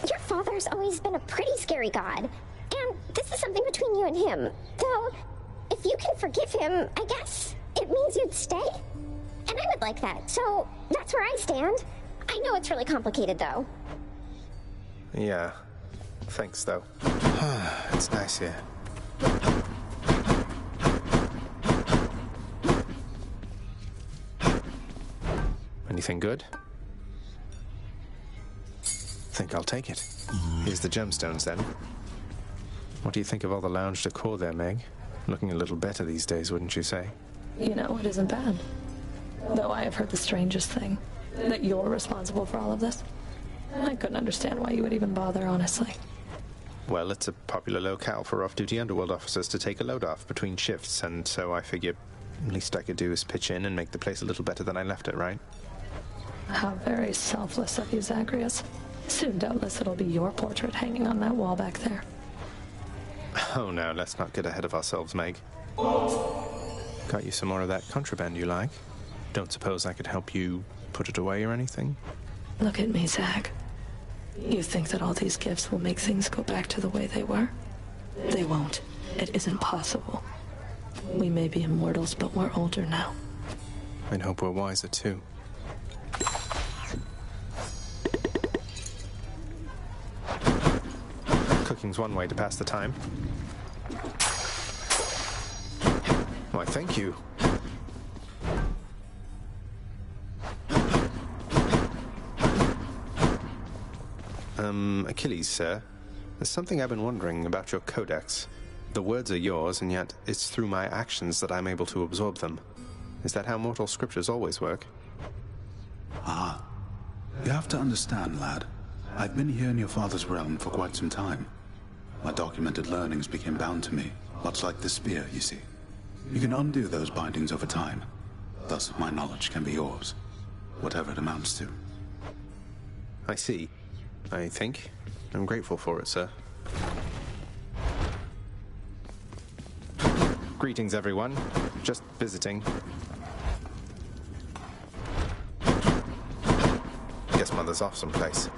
your father's always been a pretty scary god. And this is something between you and him. Though, if you can forgive him, I guess it means you'd stay. And I would like that, so that's where I stand. I know it's really complicated, though. Yeah. Thanks, though. It's nice here. Anything good? Think I'll take it. Here's the gemstones, then. What do you think of all the lounge decor there, Meg? Looking a little better these days, wouldn't you say? You know, it isn't bad. Though I have heard the strangest thing. That you're responsible for all of this. I couldn't understand why you would even bother, honestly. Well, it's a popular locale for off-duty underworld officers to take a load off between shifts, and so I figure least I could do is pitch in and make the place a little better than I left it, right? How very selfless of you, Zagreus. Soon, doubtless, it'll be your portrait hanging on that wall back there. Oh, no, let's not get ahead of ourselves, Meg. Got you some more of that contraband you like? Don't suppose I could help you put it away or anything? Look at me, Zag. You think that all these gifts will make things go back to the way they were? They won't. It isn't possible. We may be immortals, but we're older now. I'd hope we're wiser, too. Cooking's one way to pass the time. Why, thank you. Achilles, sir. There's something I've been wondering about your codex. The words are yours, and yet it's through my actions that I'm able to absorb them. Is that how mortal scriptures always work? Ah. You have to understand, lad. I've been here in your father's realm for quite some time. My documented learnings became bound to me, much like the spear, you see. You can undo those bindings over time. Thus, my knowledge can be yours, whatever it amounts to. I see. I think. I'm grateful for it, sir. Greetings, everyone. Just visiting. Guess Mother's off someplace.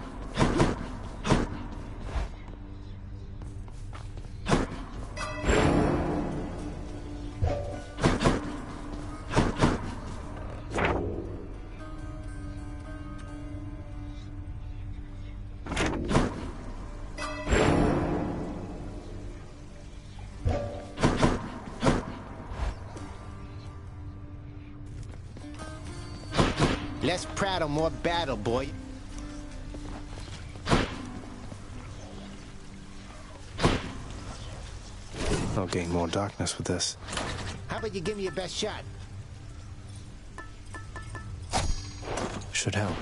Less prattle, more battle, boy. I'll gain more darkness with this. How about you give me your best shot? Should help.